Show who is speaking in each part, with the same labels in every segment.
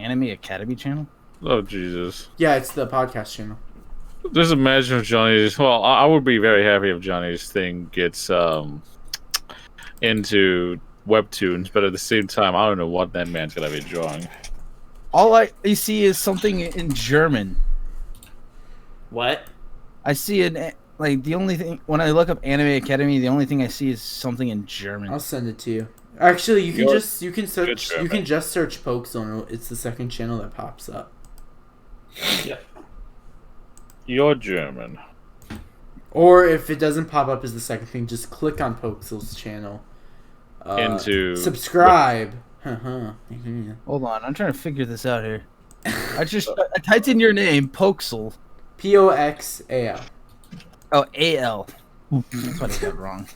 Speaker 1: Anime Academy channel?
Speaker 2: Oh Jesus!
Speaker 3: Yeah, it's the podcast channel.
Speaker 2: Just imagine if Johnny's. Well, I would be very happy if Johnny's thing gets into webtoons, but at the same time, I don't know what that man's gonna be drawing.
Speaker 1: All I see is something in German.
Speaker 4: What?
Speaker 1: I see it like the only thing when I look up Anime Academy, the only thing I see is something in German.
Speaker 3: I'll send it to you. Actually, you can search
Speaker 2: German.
Speaker 3: you can just search Pokezone. It's the second channel that pops up.
Speaker 4: Yep.
Speaker 2: You're German.
Speaker 3: Or if it doesn't pop up as the second thing, just click on Pokezone's channel.
Speaker 2: Into
Speaker 3: subscribe.
Speaker 1: Hold on, I'm trying to figure this out here. I typed in your name, Poxel.
Speaker 3: Poxal.
Speaker 1: Oh, AL. That's what I got wrong.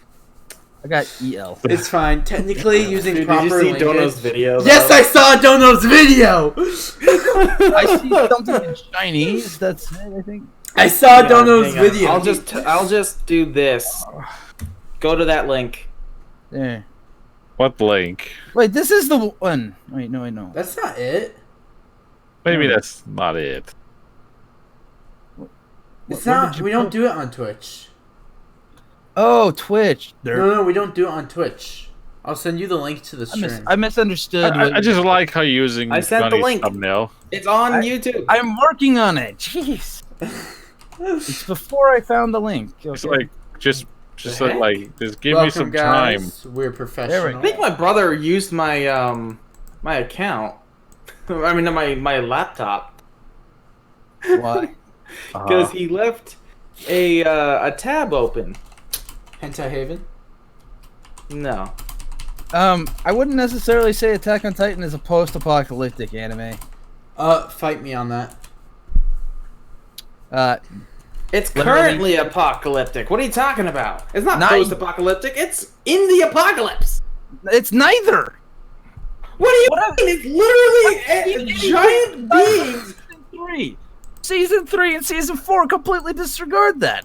Speaker 1: I got EL.
Speaker 3: It's fine. Technically, using
Speaker 4: Dude,
Speaker 3: proper
Speaker 4: did you see
Speaker 3: language.
Speaker 4: Dono's video?
Speaker 3: Yes, I saw Dono's video.
Speaker 1: I see something in Chinese. That's it, I think.
Speaker 3: I saw
Speaker 4: Yeah,
Speaker 3: Dono's
Speaker 4: hang on.
Speaker 3: video.
Speaker 4: I'll just do this. Go to that link.
Speaker 1: There.
Speaker 2: what link?
Speaker 1: Wait, this is the one. Wait, no, I know.
Speaker 3: That's not it.
Speaker 2: Maybe that's not it.
Speaker 3: It's
Speaker 1: Where
Speaker 3: not.
Speaker 1: did you
Speaker 3: We don't
Speaker 1: put-
Speaker 3: do it on Twitch.
Speaker 1: Oh, Twitch. There.
Speaker 3: No, we don't do it on Twitch. I'll send you the link to the stream.
Speaker 1: I misunderstood.
Speaker 2: I just like how you're using
Speaker 4: I sent the
Speaker 2: Johnny's
Speaker 4: link.
Speaker 2: thumbnail.
Speaker 4: It's on YouTube.
Speaker 1: I'm working on it. Jeez. It's before I found the link.
Speaker 2: It's
Speaker 1: Okay.
Speaker 2: like just
Speaker 4: The heck?
Speaker 2: like just give
Speaker 3: Welcome,
Speaker 2: me some time.
Speaker 3: guys. We're professional.
Speaker 4: I think my brother used my my account. I mean, my laptop
Speaker 1: Why?
Speaker 4: because he left a tab open.
Speaker 3: Hentai Haven.
Speaker 4: No.
Speaker 1: I wouldn't necessarily say Attack on Titan is a post-apocalyptic anime.
Speaker 3: Fight me on that.
Speaker 4: It's
Speaker 1: Literally.
Speaker 4: currently apocalyptic. What are you talking about? It's not
Speaker 1: Nice.
Speaker 4: post-apocalyptic. It's in the apocalypse.
Speaker 1: It's neither.
Speaker 4: What do you
Speaker 1: What
Speaker 4: mean? It's literally giant beings.
Speaker 1: Season 3 and Season 4 completely disregard that.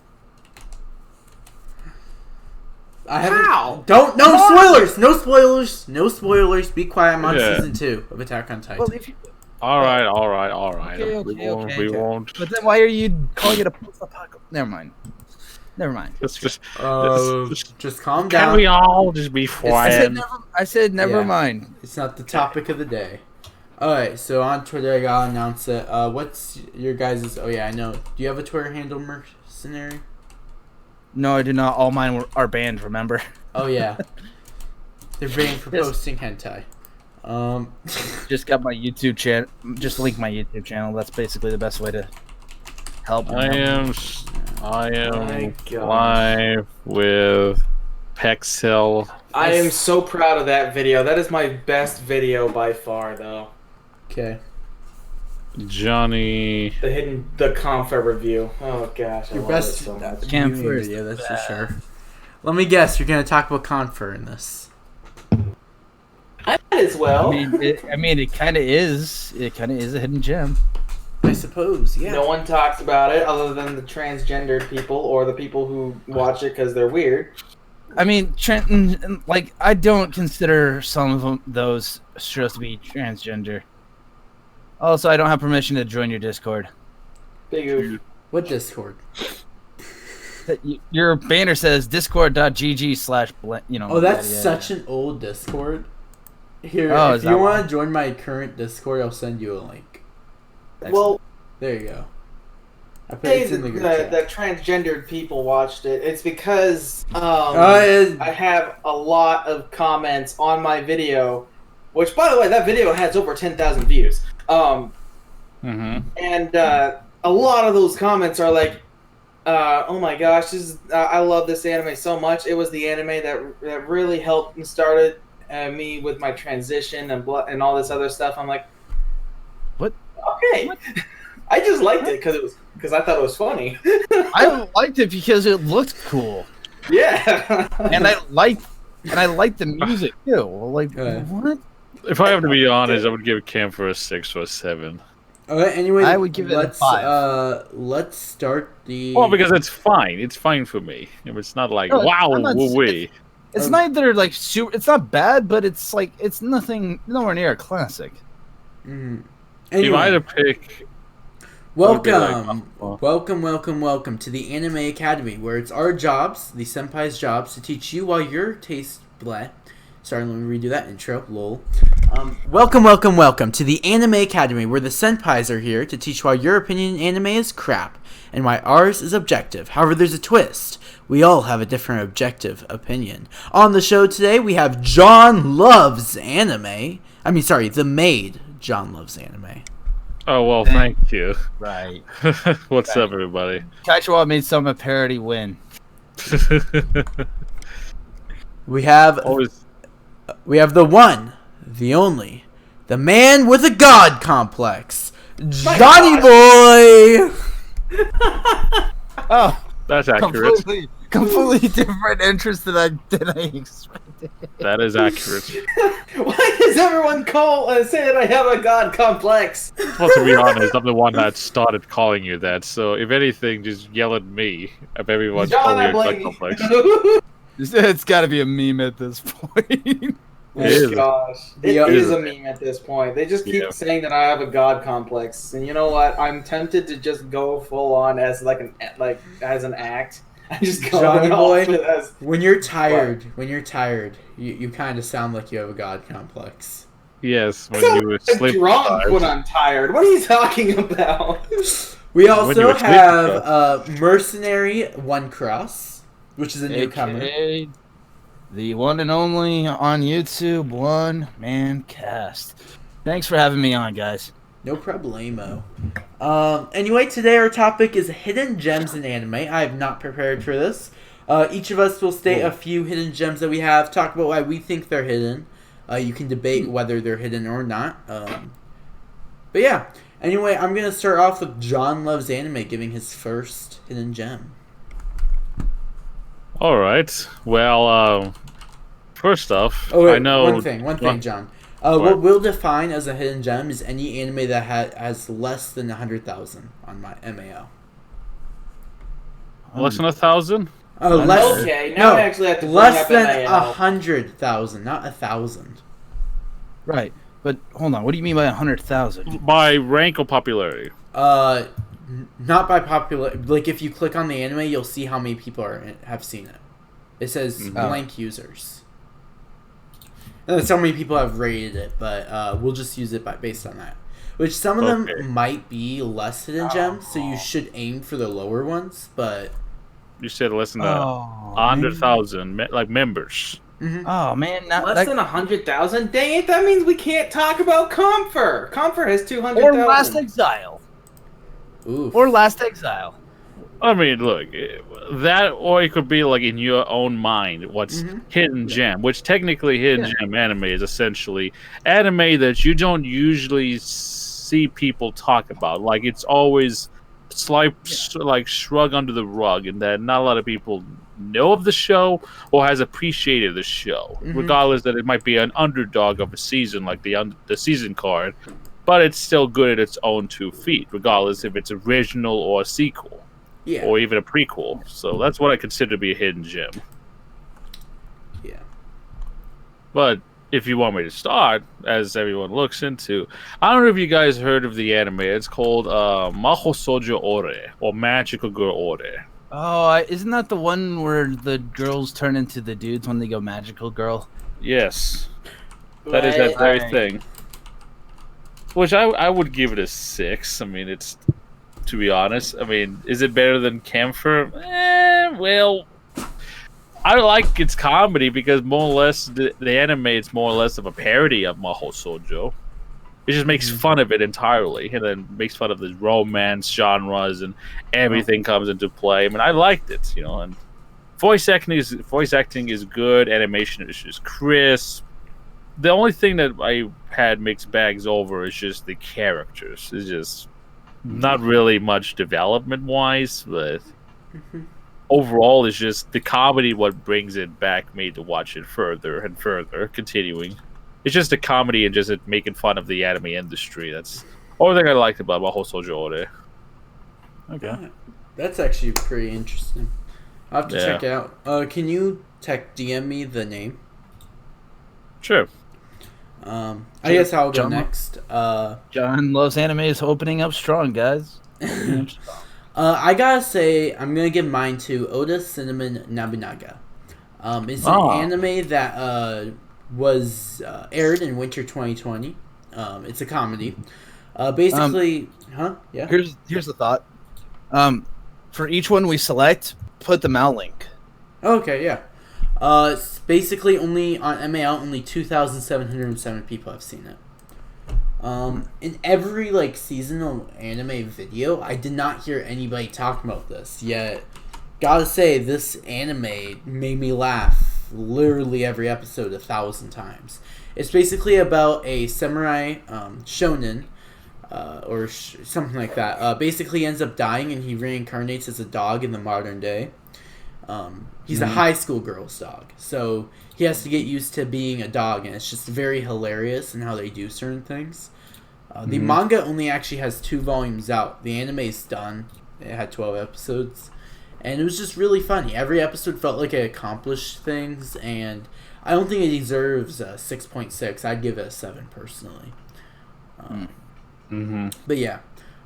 Speaker 3: I haven't.
Speaker 4: How?
Speaker 3: Don't. No spoilers. No spoilers. No spoilers. Be quiet. I'm on
Speaker 2: Yeah.
Speaker 3: season 2 of Attack on Titan.
Speaker 1: Well, if you,
Speaker 2: All right.
Speaker 1: Okay,
Speaker 2: we won't.
Speaker 1: but then why are you calling it a post-apocalyptic? Never mind.
Speaker 2: Let's just
Speaker 3: Just calm
Speaker 2: can
Speaker 3: down.
Speaker 2: we all just be quiet?
Speaker 1: I said never
Speaker 3: Yeah.
Speaker 1: mind.
Speaker 3: It's not the topic of the day. Alright, so on Twitter I gotta announce it. What's your guys'... Oh yeah, I know. Do you have a Twitter handle, Mercenary?
Speaker 1: No, I do not. All mine are banned, remember?
Speaker 3: Oh yeah. They're banned for
Speaker 1: Yes.
Speaker 3: posting hentai.
Speaker 1: Just got my YouTube channel. Just link my YouTube channel. That's basically the best way to help.
Speaker 2: I am
Speaker 4: My God.
Speaker 2: live with Pexel.
Speaker 4: I am so proud of that video. That is my best video by far, though.
Speaker 3: Okay.
Speaker 2: Johnny.
Speaker 4: The Confa review. Oh gosh, I
Speaker 3: Your
Speaker 4: love
Speaker 3: best
Speaker 4: it so much.
Speaker 1: Camp
Speaker 3: viewing
Speaker 1: first.
Speaker 3: video, that's for sure. Let me guess, you're gonna talk about Confer in this.
Speaker 4: I might as well.
Speaker 1: I mean, it kind of is. It kind of is a hidden gem.
Speaker 3: I suppose, yeah.
Speaker 4: No one talks about it other than the transgendered people or the people who watch it because they're weird.
Speaker 1: I mean, Trenton, like, I don't consider some of those shows to be transgender. Also, I don't have permission to join your Discord.
Speaker 4: Big oof.
Speaker 3: What Discord?
Speaker 1: Your banner says discord.gg/
Speaker 3: Oh, that's such an old Discord. Here,
Speaker 1: Oh,
Speaker 3: if
Speaker 1: is
Speaker 3: you
Speaker 1: that
Speaker 3: want
Speaker 1: why?
Speaker 3: to join my current Discord, I'll send you a link.
Speaker 4: Well,
Speaker 3: There you go. I put
Speaker 4: say
Speaker 3: it in the group
Speaker 4: that
Speaker 3: chat.
Speaker 4: transgendered people watched it. It's because
Speaker 3: it-
Speaker 4: I have a lot of comments on my video, which, by the way, that video has over 10,000 views. And a lot of those comments are like, "Oh my gosh, this is, I love this anime so much. It was the anime that really helped and started me with my transition and all this other stuff." I'm like,
Speaker 1: What?
Speaker 4: Okay,
Speaker 1: What?
Speaker 4: I just liked it because I thought it was funny.
Speaker 1: I liked it because it looked cool,
Speaker 4: Yeah,
Speaker 1: and I liked the music too. Like, what?
Speaker 2: If I have to be honest, I would give Camphor a 6 or a 7.
Speaker 3: Alright, anyway,
Speaker 1: I would give it a
Speaker 3: let's,
Speaker 1: 5.
Speaker 3: Let's start the...
Speaker 2: Well, because it's fine. It's fine for me. It's not like,
Speaker 1: No,
Speaker 2: wow,
Speaker 1: I'm not-
Speaker 2: woo-wee.
Speaker 1: It's neither like super. It's not bad, but it's like it's nowhere near a classic.
Speaker 3: Mm.
Speaker 2: If I had
Speaker 3: Anyway,
Speaker 2: to pick, would be like,
Speaker 3: welcome to the Anime Academy, where it's our jobs, the senpai's jobs, to teach you while your taste bleh. Sorry, let me redo that intro. Lol. Welcome to the Anime Academy, where the senpais are here to teach why your opinion in anime is crap and why ours is objective. However, there's a twist. We all have a different objective opinion. On the show today, we have John Loves Anime. The maid John Loves Anime.
Speaker 2: oh well, thank you.
Speaker 1: Right.
Speaker 2: What's up, everybody?
Speaker 1: Kaichua made some a parody win.
Speaker 3: We have
Speaker 2: Always.
Speaker 3: the one, the only, the man with a god complex, Johnny Boy.
Speaker 1: Oh,
Speaker 2: That's accurate.
Speaker 1: completely different interest than I expected.
Speaker 2: That is accurate.
Speaker 4: Why does everyone say that I have a god complex?
Speaker 2: Well, to be honest, I'm the one that started calling you that. So if anything, just yell at me if everyone's
Speaker 4: John,
Speaker 2: calling
Speaker 4: I
Speaker 2: you a
Speaker 4: blame
Speaker 2: god complex.
Speaker 4: you.
Speaker 1: It's got to be a meme at this point.
Speaker 4: Oh
Speaker 2: It is.
Speaker 4: gosh, it
Speaker 3: Yeah.
Speaker 4: is a meme at this point. They just keep
Speaker 2: Yeah.
Speaker 4: saying that I have a god complex, and you know what? I'm tempted to just go full on as as an act. I just go
Speaker 3: Johnny
Speaker 4: off
Speaker 3: Boy,
Speaker 4: it as
Speaker 3: when you're tired, you kind of sound like you have a god complex.
Speaker 2: Yes, when
Speaker 4: I'm
Speaker 2: you were sleeping.
Speaker 4: drunk when I'm tired. What are you talking about?
Speaker 3: We
Speaker 2: you
Speaker 3: also
Speaker 2: were sleeping,
Speaker 3: have Mercenary One Cross, which is a newcomer.
Speaker 1: AKA the one and only on YouTube one man cast. Thanks for having me on, guys.
Speaker 3: No problemo. Anyway, today our topic is hidden gems in anime. I have not prepared for this. Each of us will state a few hidden gems that we have, talk about why we think they're hidden. You can debate whether they're hidden or not. But yeah. Anyway, I'm going to start off with John Loves Anime giving his first hidden gem.
Speaker 2: All right. Well, first off,
Speaker 3: Oh, wait,
Speaker 2: I know
Speaker 3: one thing, John. What we'll define as a hidden gem is any anime that has less than 100,000 on my MAO.
Speaker 2: less than 1,000.
Speaker 3: Less.
Speaker 4: Okay, now
Speaker 3: No,
Speaker 4: I actually have to
Speaker 3: less
Speaker 4: bring up
Speaker 3: than
Speaker 4: NIL.
Speaker 3: 100,000, not 1,000.
Speaker 1: Right, but hold on. What do you mean by 100,000?
Speaker 2: By rank or popularity.
Speaker 3: Not by popular. Like if you click on the anime, you'll see how many people have seen it. It says blank users. And so many people have rated it, but we'll just use it based on that. Which some of them might be less hidden gems, so you should aim for the lower ones. But
Speaker 2: You said less than 100,000 like members.
Speaker 1: Oh man,
Speaker 4: Less than 100,000? Dang it, that means we can't talk about Comfort. Comfort has 200,000.
Speaker 1: or Last Exile.
Speaker 3: oof.
Speaker 1: Or Last Exile.
Speaker 2: I mean, look, that or it could be like in your own mind what's hidden gem, which technically hidden gem anime is essentially anime that you don't usually see people talk about. Like it's always like shrug under the rug, and that not a lot of people know of the show or has appreciated the show, regardless that it might be an underdog of a season, like the season card, but it's still good at its own 2 feet, regardless if it's original or a sequel.
Speaker 3: Yeah.
Speaker 2: Or even a prequel. So that's what I consider to be a hidden gem.
Speaker 3: Yeah.
Speaker 2: But if you want me to start, as everyone looks into, I don't know if you guys heard of the anime. It's called Maho Sojo Ore, or Magical Girl Ore.
Speaker 1: Oh, isn't that the one where the girls turn into the dudes when they go magical girl?
Speaker 2: Yes. That is that very
Speaker 1: Right.
Speaker 2: thing. Which I would give it a 6. I mean, it's... To be honest, I mean, is it better than Camphor? Well, I like its comedy because more or less the anime is more or less of a parody of Mahou Shoujo. It just makes fun of it entirely, and then makes fun of the romance genres and everything comes into play. I mean, I liked it, you know. And voice acting is good. Animation is just crisp. The only thing that I had mixed bags over is just the characters. It's just not really much development wise, but overall it's just the comedy what brings it back, made to watch it further and further, continuing. It's just a comedy and just making fun of the anime industry. That's the only thing I liked about Mahou Shoujo Ore.
Speaker 1: Okay.
Speaker 3: That's actually pretty interesting. I'll have to
Speaker 2: Yeah.
Speaker 3: check it out. Can you DM me the name?
Speaker 2: Sure.
Speaker 3: I guess I'll go
Speaker 1: John-
Speaker 3: next.
Speaker 1: John loves anime is opening up strong, guys. Opening up strong.
Speaker 3: I gotta say, I'm gonna give mine to Oda Cinnamon Nobunaga. It's an
Speaker 1: Oh.
Speaker 3: anime that was aired in winter 2020. It's a comedy. Basically, yeah.
Speaker 1: Here's the thought. For each one we select, put the MAL link.
Speaker 3: Okay, yeah. It's basically only on MAL, only 2,707 people have seen it. In every seasonal anime video, I did not hear anybody talking about this. Yet, gotta say, this anime made me laugh literally every episode 1,000 times. It's basically about a samurai shonen, or something like that. Basically ends up dying and he reincarnates as a dog in the modern day. He's a high school girl's dog, so he has to get used to being a dog, and it's just very hilarious in how they do certain things. The manga only actually has 2 volumes out. The anime is done. It had 12 episodes, and it was just really funny. Every episode felt like it accomplished things, and I don't think it deserves a 6.6. I'd give it a 7 personally. But yeah,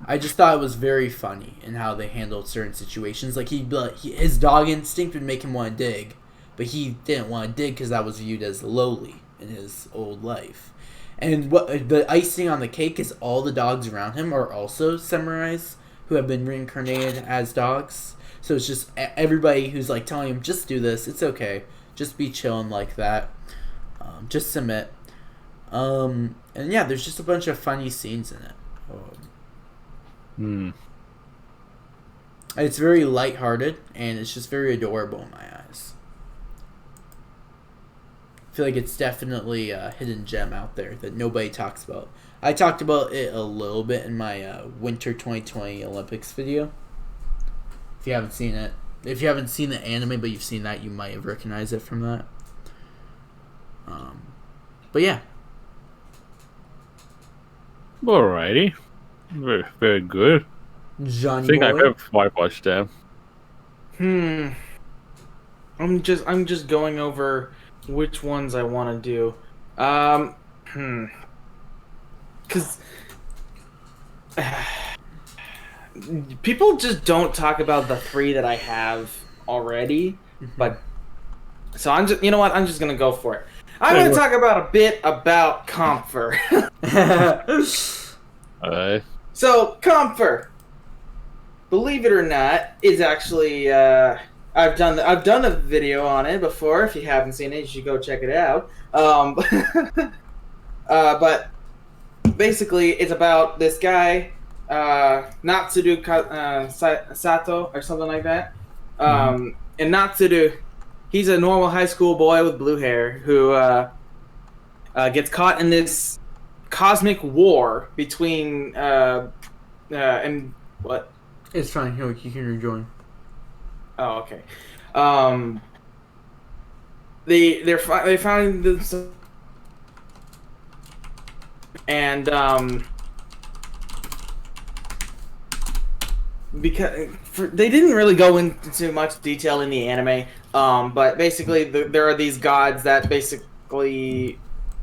Speaker 3: I just thought it was very funny in how they handled certain situations. Like his dog instinct would make him want to dig, but he didn't want to dig because that was viewed as lowly in his old life. And what the icing on the cake is all the dogs around him are also samurais who have been reincarnated as dogs. So it's just everybody who's telling him, just do this, it's okay, just be chilling like that, just submit. And yeah, there's just a bunch of funny scenes in it. It's very lighthearted, and it's just very adorable in my eyes. I feel like it's definitely a hidden gem out there that nobody talks about. I talked about it a little bit in my Winter 2020 Olympics video. If you haven't seen it. If you haven't seen the anime, but you've seen that, you might have recognized it from that. But yeah.
Speaker 2: Alrighty. Very, very good.
Speaker 3: Johnny
Speaker 2: I think
Speaker 3: boy.
Speaker 2: I have watched them.
Speaker 4: I'm just going over which ones I want to do. Because people just don't talk about the 3 that I have already, but so I'm just, you know what? I'm just gonna go for it. I'm gonna talk about a bit about Comfort.
Speaker 2: Alright.
Speaker 4: So Comfort, believe it or not, is actually I've done a video on it before. If you haven't seen it, you should go check it out. But basically, it's about this guy, Natsudu Sato or something like that. And Natsudu, he's a normal high school boy with blue hair who gets caught in this cosmic war between and what?
Speaker 3: It's fine. You can rejoin.
Speaker 4: Oh, okay. They found this, and because they didn't really go into much detail in the anime, but basically there are these gods that basically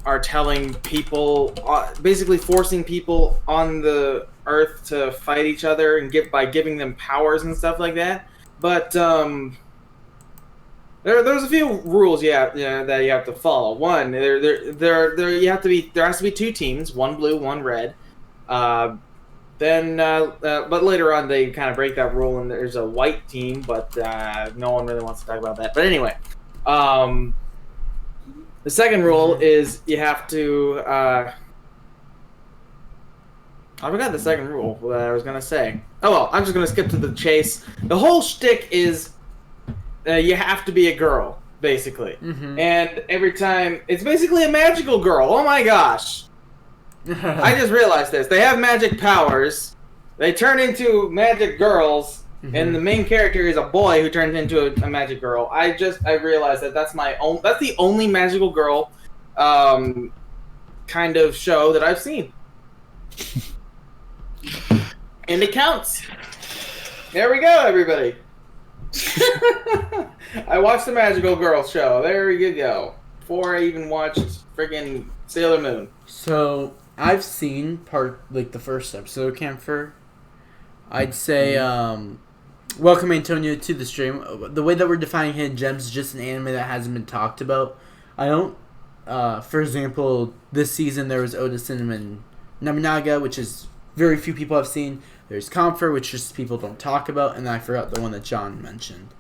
Speaker 4: are telling people, basically forcing people on the earth to fight each other and by giving them powers and stuff like that. But there's a few rules that you have to follow. One, there has to be 2 teams, one blue, one red. But later on they kind of break that rule and there's a white team, but no one really wants to talk about that. But anyway, the second rule is you have to. I forgot the second rule that I was gonna say. Oh well, I'm just gonna skip to the chase. The whole shtick is you have to be a girl, basically, and every time it's basically a magical girl. Oh my gosh! I just realized this. They have magic powers. They turn into magic girls, and the main character is a boy who turns into a magic girl. I realized that's the only magical girl kind of show that I've seen. And it counts. There we go, everybody. I watched the Magical Girl show. There you go. Before I even watched friggin' Sailor Moon.
Speaker 3: So I've seen the first episode of Camphor. I'd say welcome Antonio to the stream. The way that we're defining hidden gems is just an anime that hasn't been talked about. I don't for example, this season there was Oda Cinnamon Naminaga, which is very few people have seen. There's Comfort, which just people don't talk about, and I forgot the one that John mentioned.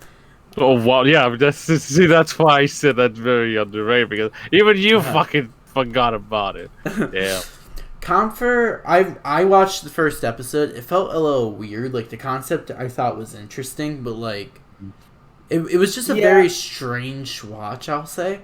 Speaker 2: Oh wow, yeah, that's why I said that's very underrated, because even you fucking forgot about it. Yeah.
Speaker 3: Comfort, I watched the first episode. It felt a little weird. Like, the concept I thought was interesting, but like it was just a very strange watch, I'll say.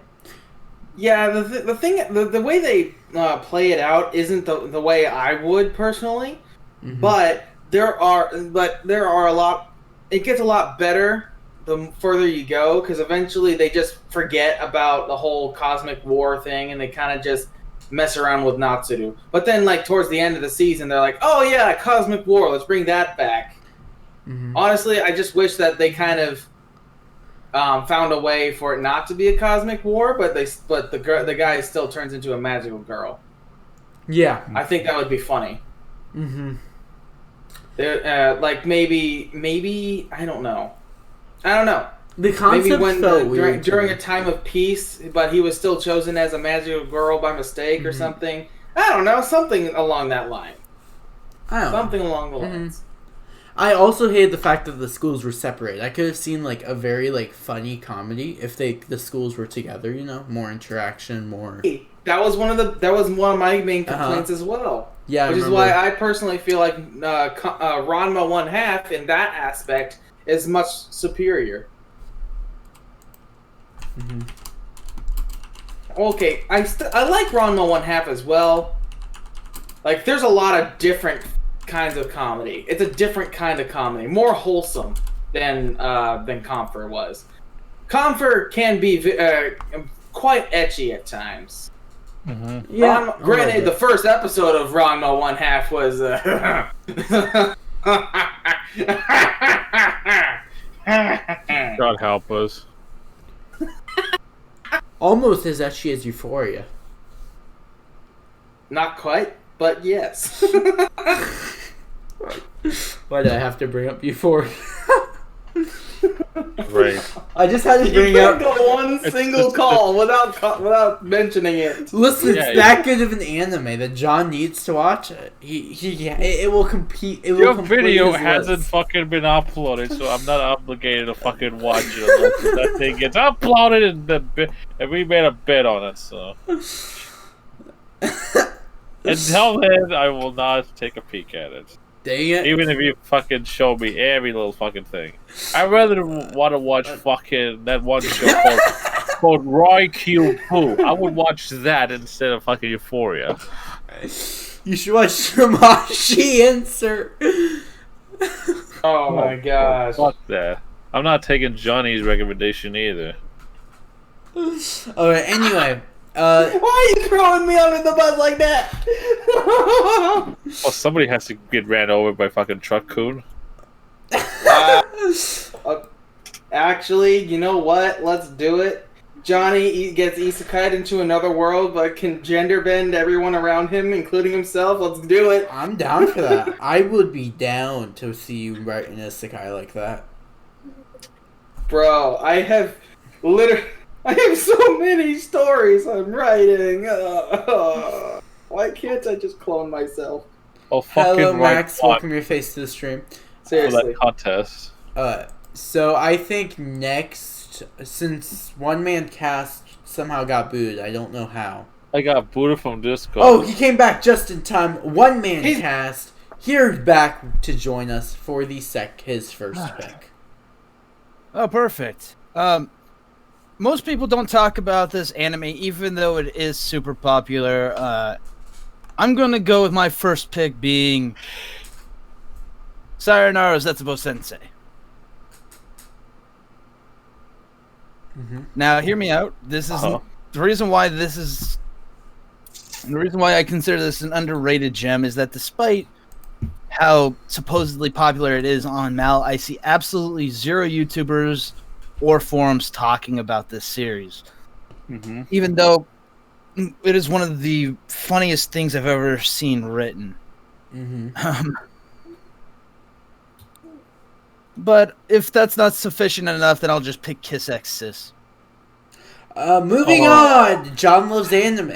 Speaker 4: Yeah, the way they play it out isn't the way I would personally, but there are a lot. It gets a lot better the further you go, because eventually they just forget about the whole cosmic war thing and they kind of just mess around with Natsuru. But then, like, towards the end of the season, they're like, "Oh yeah, cosmic war. Let's bring that back." Honestly, I just wish that they kind of found a way for it not to be a cosmic war, but the guy still turns into a magical girl.
Speaker 3: Yeah,
Speaker 4: I think that would be funny. Like maybe I don't know.
Speaker 3: The concept felt weird
Speaker 4: during a time of peace, but he was still chosen as a magical girl by mistake or something. I don't know, something along that line. Something along the lines.
Speaker 3: I also hated the fact that the schools were separated. I could have seen like a very like funny comedy if the schools were together. You know, more interaction, more.
Speaker 4: That was one of my main complaints as well.
Speaker 3: Yeah,
Speaker 4: which is why I personally feel like Ranma 1/2 in that aspect is much superior. Okay, I like Ranma 1/2 as well. Like, there's a lot of different kinds of comedy. It's a different kind of comedy, more wholesome than Comfort was. Comfort can be quite ecchi at times.
Speaker 3: Yeah.
Speaker 4: Granted, the first episode of Ranma 1/2 was.
Speaker 2: God help us.
Speaker 3: Almost as ecchi as Euphoria.
Speaker 4: Not quite, but yes.
Speaker 3: Why did I have to bring up Euphoria?
Speaker 2: Right.
Speaker 3: I just had to bring
Speaker 4: you
Speaker 3: up.
Speaker 4: can't go one single call without mentioning it.
Speaker 3: Listen, it's that good of an anime that John needs to watch it. It will compete.
Speaker 2: Your video hasn't fucking been uploaded, so I'm not obligated to fucking watch it unless that thing gets uploaded and we made a bet on it. So until then, I will not take a peek at it.
Speaker 3: Dang it!
Speaker 2: Even if you fucking show me every little fucking thing, I'd rather want to watch fucking that one show called Roy Q Poo. I would watch that instead of fucking Euphoria.
Speaker 3: You should watch Shamashi insert.
Speaker 4: Oh my gosh!
Speaker 2: Fuck that! I'm not taking Johnny's recommendation either.
Speaker 3: Alright. Anyway.
Speaker 4: Why are you throwing me under the bus like that?
Speaker 2: Well, somebody has to get ran over by fucking truck coon.
Speaker 4: Actually, you know what? Let's do it. Johnny gets isekai'd into another world, but can gender bend everyone around him, including himself. Let's do it.
Speaker 3: I'm down for that. I would be down to see you write an isekai like that.
Speaker 4: Bro, I have so many stories I'm writing. Why can't I just clone myself?
Speaker 2: Oh, fucking
Speaker 3: Hello, Max. Welcome your face to the stream.
Speaker 4: Seriously.
Speaker 2: For that contest.
Speaker 3: So I think next, since One Man Cast somehow got booed, I don't know how.
Speaker 2: I got booted from Discord.
Speaker 3: Oh, he came back just in time. One Man Cast here's back to join us for his first pick.
Speaker 1: Oh, perfect. Most people don't talk about this anime, even though it is super popular. I'm going to go with my first pick being Sayonara Zetsubo Sensei. Now, hear me out. This is the reason why I consider this an underrated gem is that despite how supposedly popular it is on Mal, I see absolutely zero YouTubers or forums talking about this series. Even though it is one of the funniest things I've ever seen written.
Speaker 3: Mm-hmm.
Speaker 1: But if that's not sufficient enough, then I'll just pick Kiss X Sis.
Speaker 3: Moving on. John loves anime.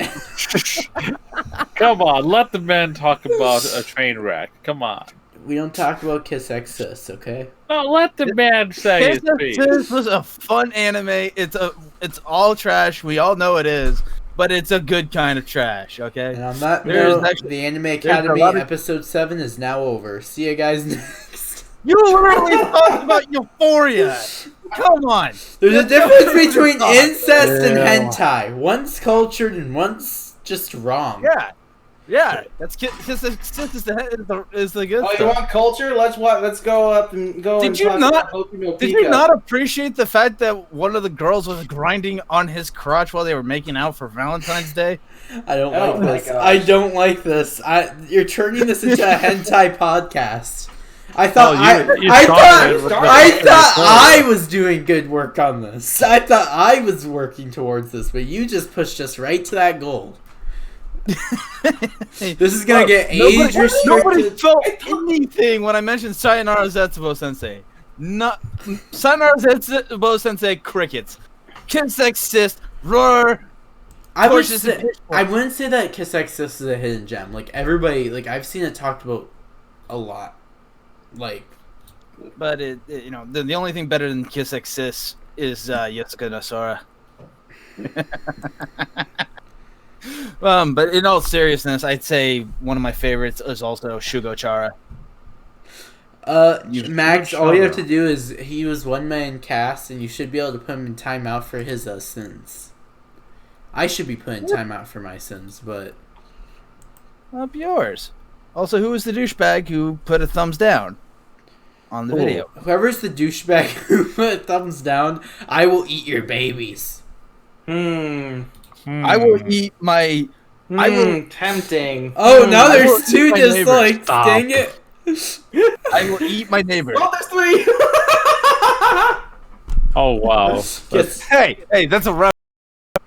Speaker 2: Come on, let the man talk about a train wreck. Come on.
Speaker 3: We don't talk about Kiss X Sis, okay?
Speaker 2: No, let the man say
Speaker 1: Kiss
Speaker 2: his
Speaker 1: X
Speaker 2: piece.
Speaker 1: Sis was a fun anime. It's all trash. We all know it is, but it's a good kind of trash. Okay.
Speaker 3: And on that
Speaker 1: There's
Speaker 3: note,
Speaker 1: actually-
Speaker 3: the Anime
Speaker 1: a
Speaker 3: Academy
Speaker 1: lot of-
Speaker 3: episode 7 is now over. See you guys next.
Speaker 1: You literally talked about Euphoria. Come on.
Speaker 3: There's a difference between
Speaker 1: Stop.
Speaker 3: incest and
Speaker 2: Yeah.
Speaker 3: hentai. One's cultured and one's just wrong.
Speaker 1: Yeah. That's Kiss X Sis is the good
Speaker 4: Oh, you
Speaker 1: stuff.
Speaker 4: want culture? Let's go up and go.
Speaker 1: Did
Speaker 4: and
Speaker 1: you
Speaker 4: talk
Speaker 1: not-
Speaker 4: about Boku no
Speaker 1: Did
Speaker 4: Pico.
Speaker 1: you not appreciate the fact that one of the girls was grinding on his crotch while they were making out for Valentine's Day?
Speaker 3: I don't
Speaker 4: Oh
Speaker 3: like
Speaker 4: my
Speaker 3: this.
Speaker 4: gosh.
Speaker 3: I don't like this. You're turning this into a hentai podcast. I thought I was doing good work on this. I thought I was working towards this, but you just pushed us right to that goal. This is gonna get age
Speaker 1: Nobody
Speaker 3: restricted.
Speaker 1: felt anything when I mentioned Sayonara Zetsubo Sensei. Not Sayonara Zetsubo Sensei crickets. Kiss X Sis roar.
Speaker 3: I
Speaker 1: Torches and pitchforks.
Speaker 3: wouldn't say that Kiss X Sis is a hidden gem. Like everybody, like I've seen it talked about a lot. Like,
Speaker 1: But the only thing better than Kiss X Sis is Yotsuka no Sora. But in all seriousness, I'd say one of my favorites is also Shugo Chara.
Speaker 3: Max, all you have to do is he was one man cast, and you should be able to put him in timeout for his sins. I should be put in timeout for my sins, but
Speaker 1: Up yours. Also, who was the douchebag who put a thumbs down on the video?
Speaker 3: Whoever's the douchebag who put a thumbs down, I will eat your babies.
Speaker 1: I will eat my. I will.
Speaker 4: Tempting.
Speaker 3: Oh, now
Speaker 1: I will
Speaker 3: there's
Speaker 1: eat
Speaker 3: two
Speaker 1: my neighbors.
Speaker 3: dislikes.
Speaker 2: Stop.
Speaker 3: Dang it.
Speaker 1: I will eat my neighbor.
Speaker 4: Oh, there's 3.
Speaker 2: Oh wow,
Speaker 3: Yes.
Speaker 1: Hey, that's a rep.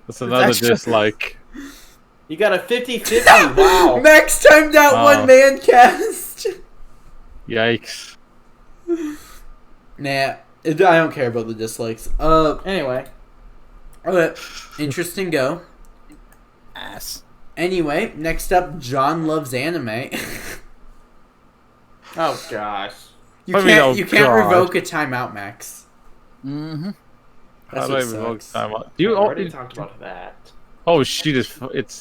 Speaker 2: that's another
Speaker 1: extra.
Speaker 2: dislike.
Speaker 4: You got a 50-50. Wow.
Speaker 3: Max timed out
Speaker 2: Wow.
Speaker 3: one man cast.
Speaker 2: Yikes.
Speaker 3: Nah, I don't care about the dislikes.
Speaker 4: Anyway.
Speaker 3: Okay, interesting go.
Speaker 1: Ass.
Speaker 3: Anyway, next up, John loves anime.
Speaker 4: Oh gosh.
Speaker 3: You
Speaker 2: I
Speaker 3: can't
Speaker 2: mean, oh,
Speaker 3: you can't
Speaker 2: God.
Speaker 3: revoke a timeout, Max.
Speaker 1: Mm-hmm.
Speaker 2: How
Speaker 3: That's
Speaker 2: do I
Speaker 3: what
Speaker 2: revoke
Speaker 3: sucks.
Speaker 2: time out?
Speaker 4: I
Speaker 2: You
Speaker 4: already talked about that.
Speaker 2: oh shit! It's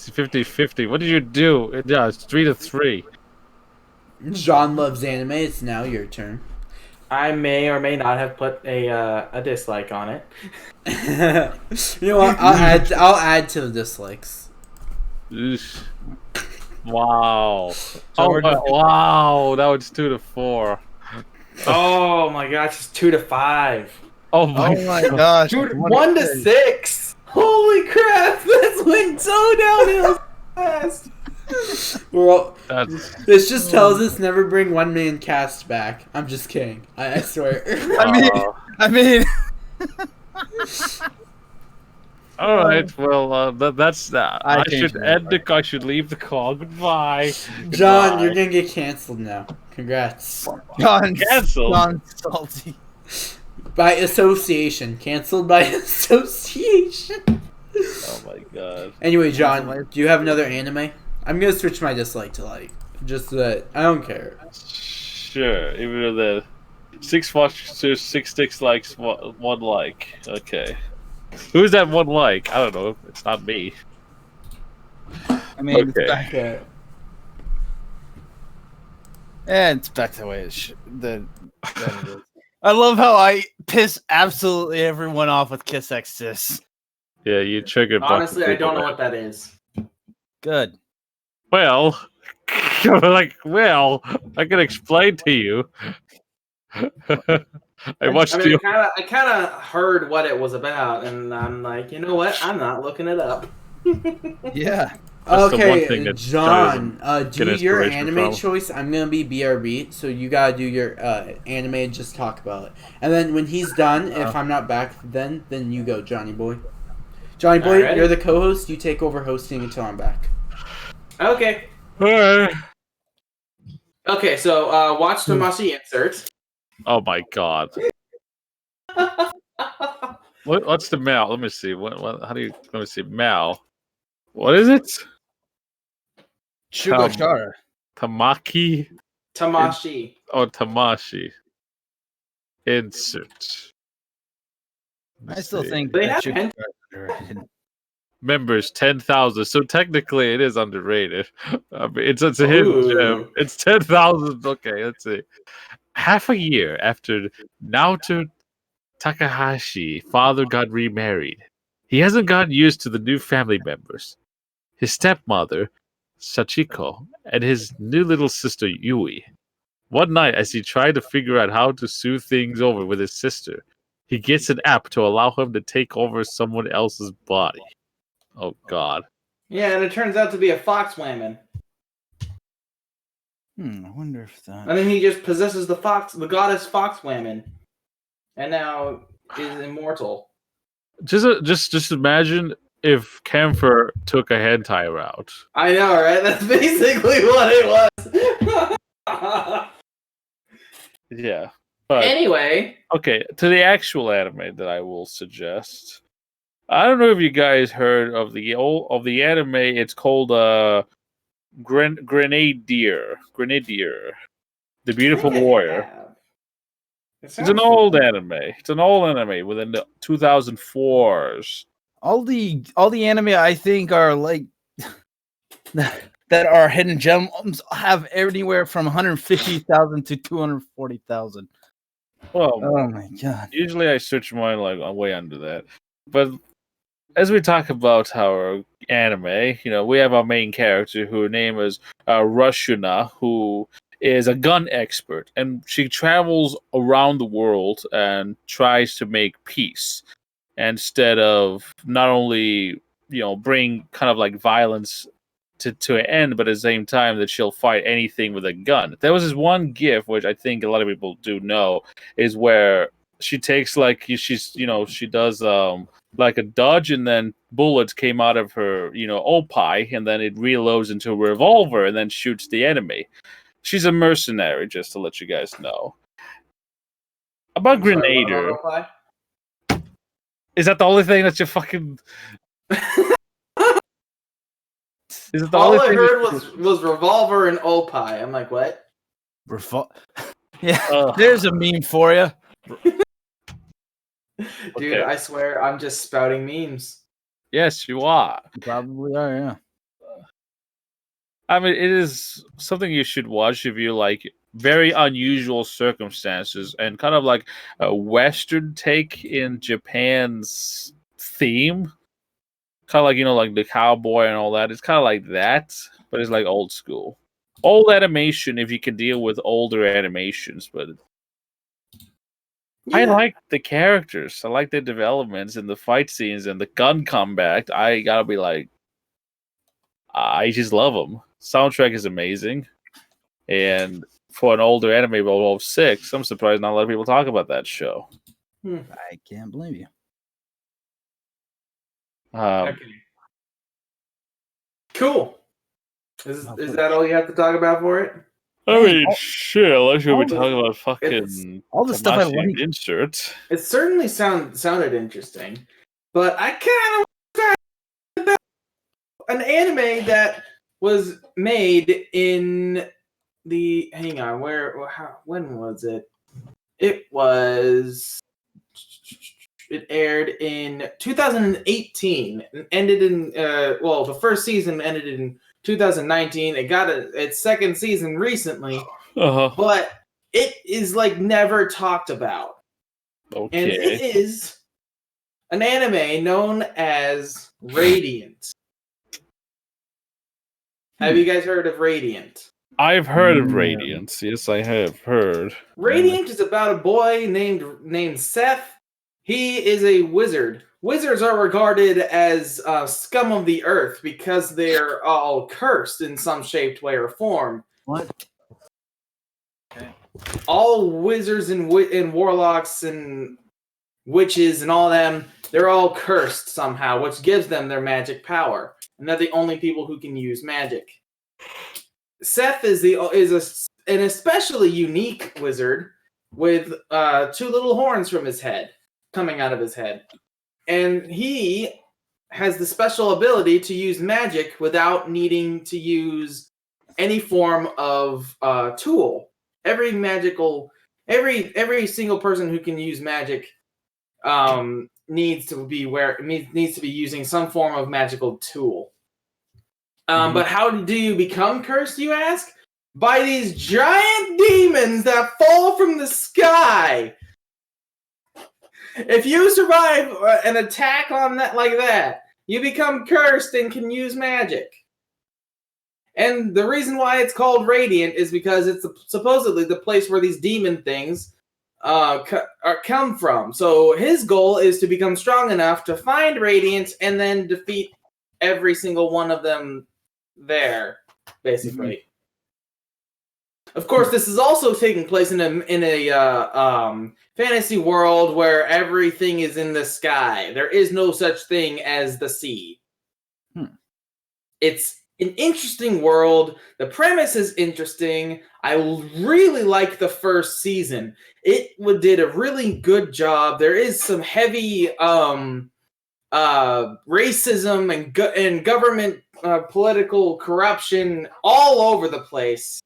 Speaker 2: 50-50. What did you do? Yeah, it's 3-3.
Speaker 3: John loves anime. It's now your turn.
Speaker 4: I may or may not have put a dislike on it.
Speaker 3: You know what? I'll add to the dislikes.
Speaker 2: Oosh. Wow.
Speaker 1: we're just-
Speaker 2: Wow. Now it's 2-4.
Speaker 4: Oh my gosh, it's 2-5.
Speaker 2: Oh my.
Speaker 1: Oh my gosh.
Speaker 4: 1-6. Holy crap! This went so downhill fast.
Speaker 3: We're all,
Speaker 2: That's.
Speaker 3: this just tells us never bring one man cast back. I'm just kidding. I swear.
Speaker 1: I mean.
Speaker 2: All right. Well, that's that.
Speaker 1: I
Speaker 2: I
Speaker 1: changed
Speaker 2: should
Speaker 1: my
Speaker 2: end the. I should leave the call. Goodbye.
Speaker 3: John,
Speaker 2: Goodbye.
Speaker 3: you're gonna get canceled now. Congrats.
Speaker 1: John,
Speaker 2: Cancelled?
Speaker 1: John Salty.
Speaker 3: By association. Canceled by association.
Speaker 2: Oh my god.
Speaker 3: Anyway, John, do you have another anime? I'm gonna switch my dislike to like just that. I don't care.
Speaker 2: Sure. Even though the 6 watchers, 6 dislikes, 1 like. Okay. Who's that 1 like? I don't know. It's not me.
Speaker 1: I mean,
Speaker 2: Okay.
Speaker 1: it's back.
Speaker 3: Okay.
Speaker 1: And it's back the way it is. I love how I piss absolutely everyone off with Kiss X Sis.
Speaker 2: Yeah, you triggered. a bunch of
Speaker 4: Honestly, I
Speaker 2: people
Speaker 4: don't know
Speaker 2: there.
Speaker 4: what that is.
Speaker 1: Good.
Speaker 2: Well, I can explain to you. I watched you.
Speaker 4: I kind of heard what it was about, and I'm like, you know what? I'm not looking it up.
Speaker 1: Yeah.
Speaker 2: That's the one
Speaker 3: Okay,
Speaker 2: thing that
Speaker 3: John, do
Speaker 2: get
Speaker 3: your
Speaker 2: inspiration
Speaker 3: anime
Speaker 2: from.
Speaker 3: choice. I'm gonna be BRB, so you gotta do your anime and just talk about it. And then when he's done, if I'm not back, then you go, Johnny boy. Johnny Boy,
Speaker 4: Alrighty.
Speaker 3: you're the co-host. You take over hosting until I'm back.
Speaker 4: Okay.
Speaker 2: Alright.
Speaker 4: Okay, so watch Tamashi insert.
Speaker 2: Oh my god. What's the Mal? Let me see. How do you? Let me see. Mal. What is it?
Speaker 1: Shugo Chara.
Speaker 2: Tamaki.
Speaker 4: Tamashi.
Speaker 2: Oh, Tamashi. Insert.
Speaker 1: I still think
Speaker 4: They
Speaker 1: that
Speaker 4: have
Speaker 1: Shugo
Speaker 4: hen-
Speaker 1: Chara is underrated.
Speaker 2: Members 10,000. So technically, it is underrated. I mean, it's a hidden gem.
Speaker 4: Ooh.
Speaker 2: It's 10,000. Okay, let's see. Half a year after Naoto Takahashi father got remarried, he hasn't gotten used to the new family members. His stepmother, Sachiko, and his new little sister Yui. One night, as he tried to figure out how to smooth things over with his sister, he gets an app to allow him to take over someone else's body. Oh God!
Speaker 4: Yeah, and it turns out to be a fox woman.
Speaker 1: I wonder if that.
Speaker 4: And then he just possesses the goddess fox woman, and now is immortal.
Speaker 2: Just imagine if Camphor took a hentai route.
Speaker 4: I know, right? That's basically what it was.
Speaker 2: Yeah. But
Speaker 4: Anyway,
Speaker 2: okay, to the actual anime that I will suggest. I don't know if you guys heard of the anime. It's called Grenadier, the Beautiful Warrior. It's an old anime. It's an old anime within the 2004s.
Speaker 1: All the anime I think are like that are hidden gems have anywhere from 150,000 to 240,000.
Speaker 2: Well,
Speaker 1: Oh my god!
Speaker 2: usually I search mine like way under that, but as we talk about our anime, we have our main character whose name is Rashuna, who is a gun expert, and she travels around the world and tries to make peace instead of not only bring kind of like violence to an end, but at the same time that she'll fight anything with a gun. There was this one gif which I think a lot of people do know is where she takes like she does like a dodge, and then bullets came out of her opie, and then it reloads into a revolver and then shoots the enemy. She's a mercenary, just to let you guys know. About Grenadier, is that the only thing that you fucking? Is it the
Speaker 4: all
Speaker 2: only
Speaker 4: I
Speaker 2: thing
Speaker 4: heard was revolver and opie. I'm like, what?
Speaker 1: Yeah, there's a meme for you.
Speaker 4: Dude, I swear I'm just spouting memes.
Speaker 2: Yes, you are.
Speaker 1: You probably are, yeah.
Speaker 2: I mean, it is something you should watch if you like very unusual circumstances and kind of like a Western take in Japan's theme. Kind of like, like the cowboy and all that. It's kind of like that, but it's like old school. Old animation if you can deal with older animations, but I like the characters. I like the developments and the fight scenes and the gun combat. I gotta be like, I just love them. Soundtrack is amazing. And for an older anime of 06, I'm surprised not a lot of people talk about that show.
Speaker 1: I can't blame you.
Speaker 4: Okay. Cool. Is that all you have to talk about for it?
Speaker 2: I mean, shit, unless you were
Speaker 1: all
Speaker 2: talking about fucking
Speaker 1: all the stuff I
Speaker 2: Tamashi
Speaker 1: like.
Speaker 2: insert.
Speaker 4: It certainly sounded interesting, but I kind of about an anime that was made in the. Hang on, when was it? It aired in 2018 and ended in the first season ended in 2019. It got its second season recently, but it is like never talked about.
Speaker 2: Okay.
Speaker 4: And it is an anime known as Radiant. Have you guys heard of Radiant?
Speaker 2: I've heard of Radiance. Yes, I have heard.
Speaker 4: Radiant is about a boy named Seth. He is a wizard. Wizards are regarded as scum of the earth because they're all cursed in some shaped way or form.
Speaker 1: What?
Speaker 4: Okay. All wizards and warlocks and witches and all them they're all cursed somehow, which gives them their magic power, and they're the only people who can use magic. Seth is an especially unique wizard with 2 little horns from his head coming out of his head, and he has the special ability to use magic without needing to use any form of tool. Every single person who can use magic needs to be using some form of magical tool. But how do you become cursed, you ask? By these giant demons that fall from the sky. If you survive an attack on that like that, you become cursed and can use magic. And the reason why it's called Radiant is because it's supposedly the place where these demon things come from. So his goal is to become strong enough to find Radiant and then defeat every single one of them there, basically. Of course, this is also taking place in a fantasy world where everything is in the sky. There is no such thing as the sea. It's an interesting world. The premise is interesting. I really like the first season. It did a really good job. There is some heavy racism and government political corruption all over the place.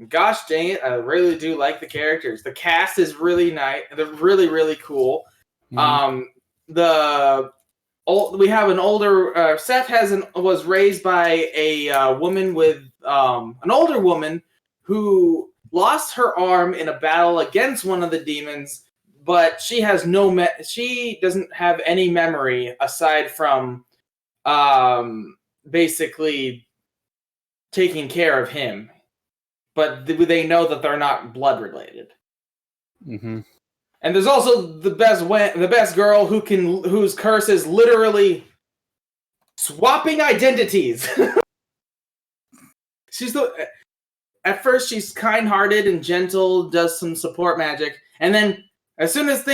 Speaker 4: Gosh dang it, I really do like the characters. The cast is really nice. They're really, really cool. We have an older Seth was raised by a woman with an older woman who lost her arm in a battle against one of the demons, but she has she doesn't have any memory aside from basically taking care of him. But they know that they're not blood related. And there's also the best girl whose curse is literally swapping identities. At first she's kind-hearted and gentle, does some support magic, and then as soon as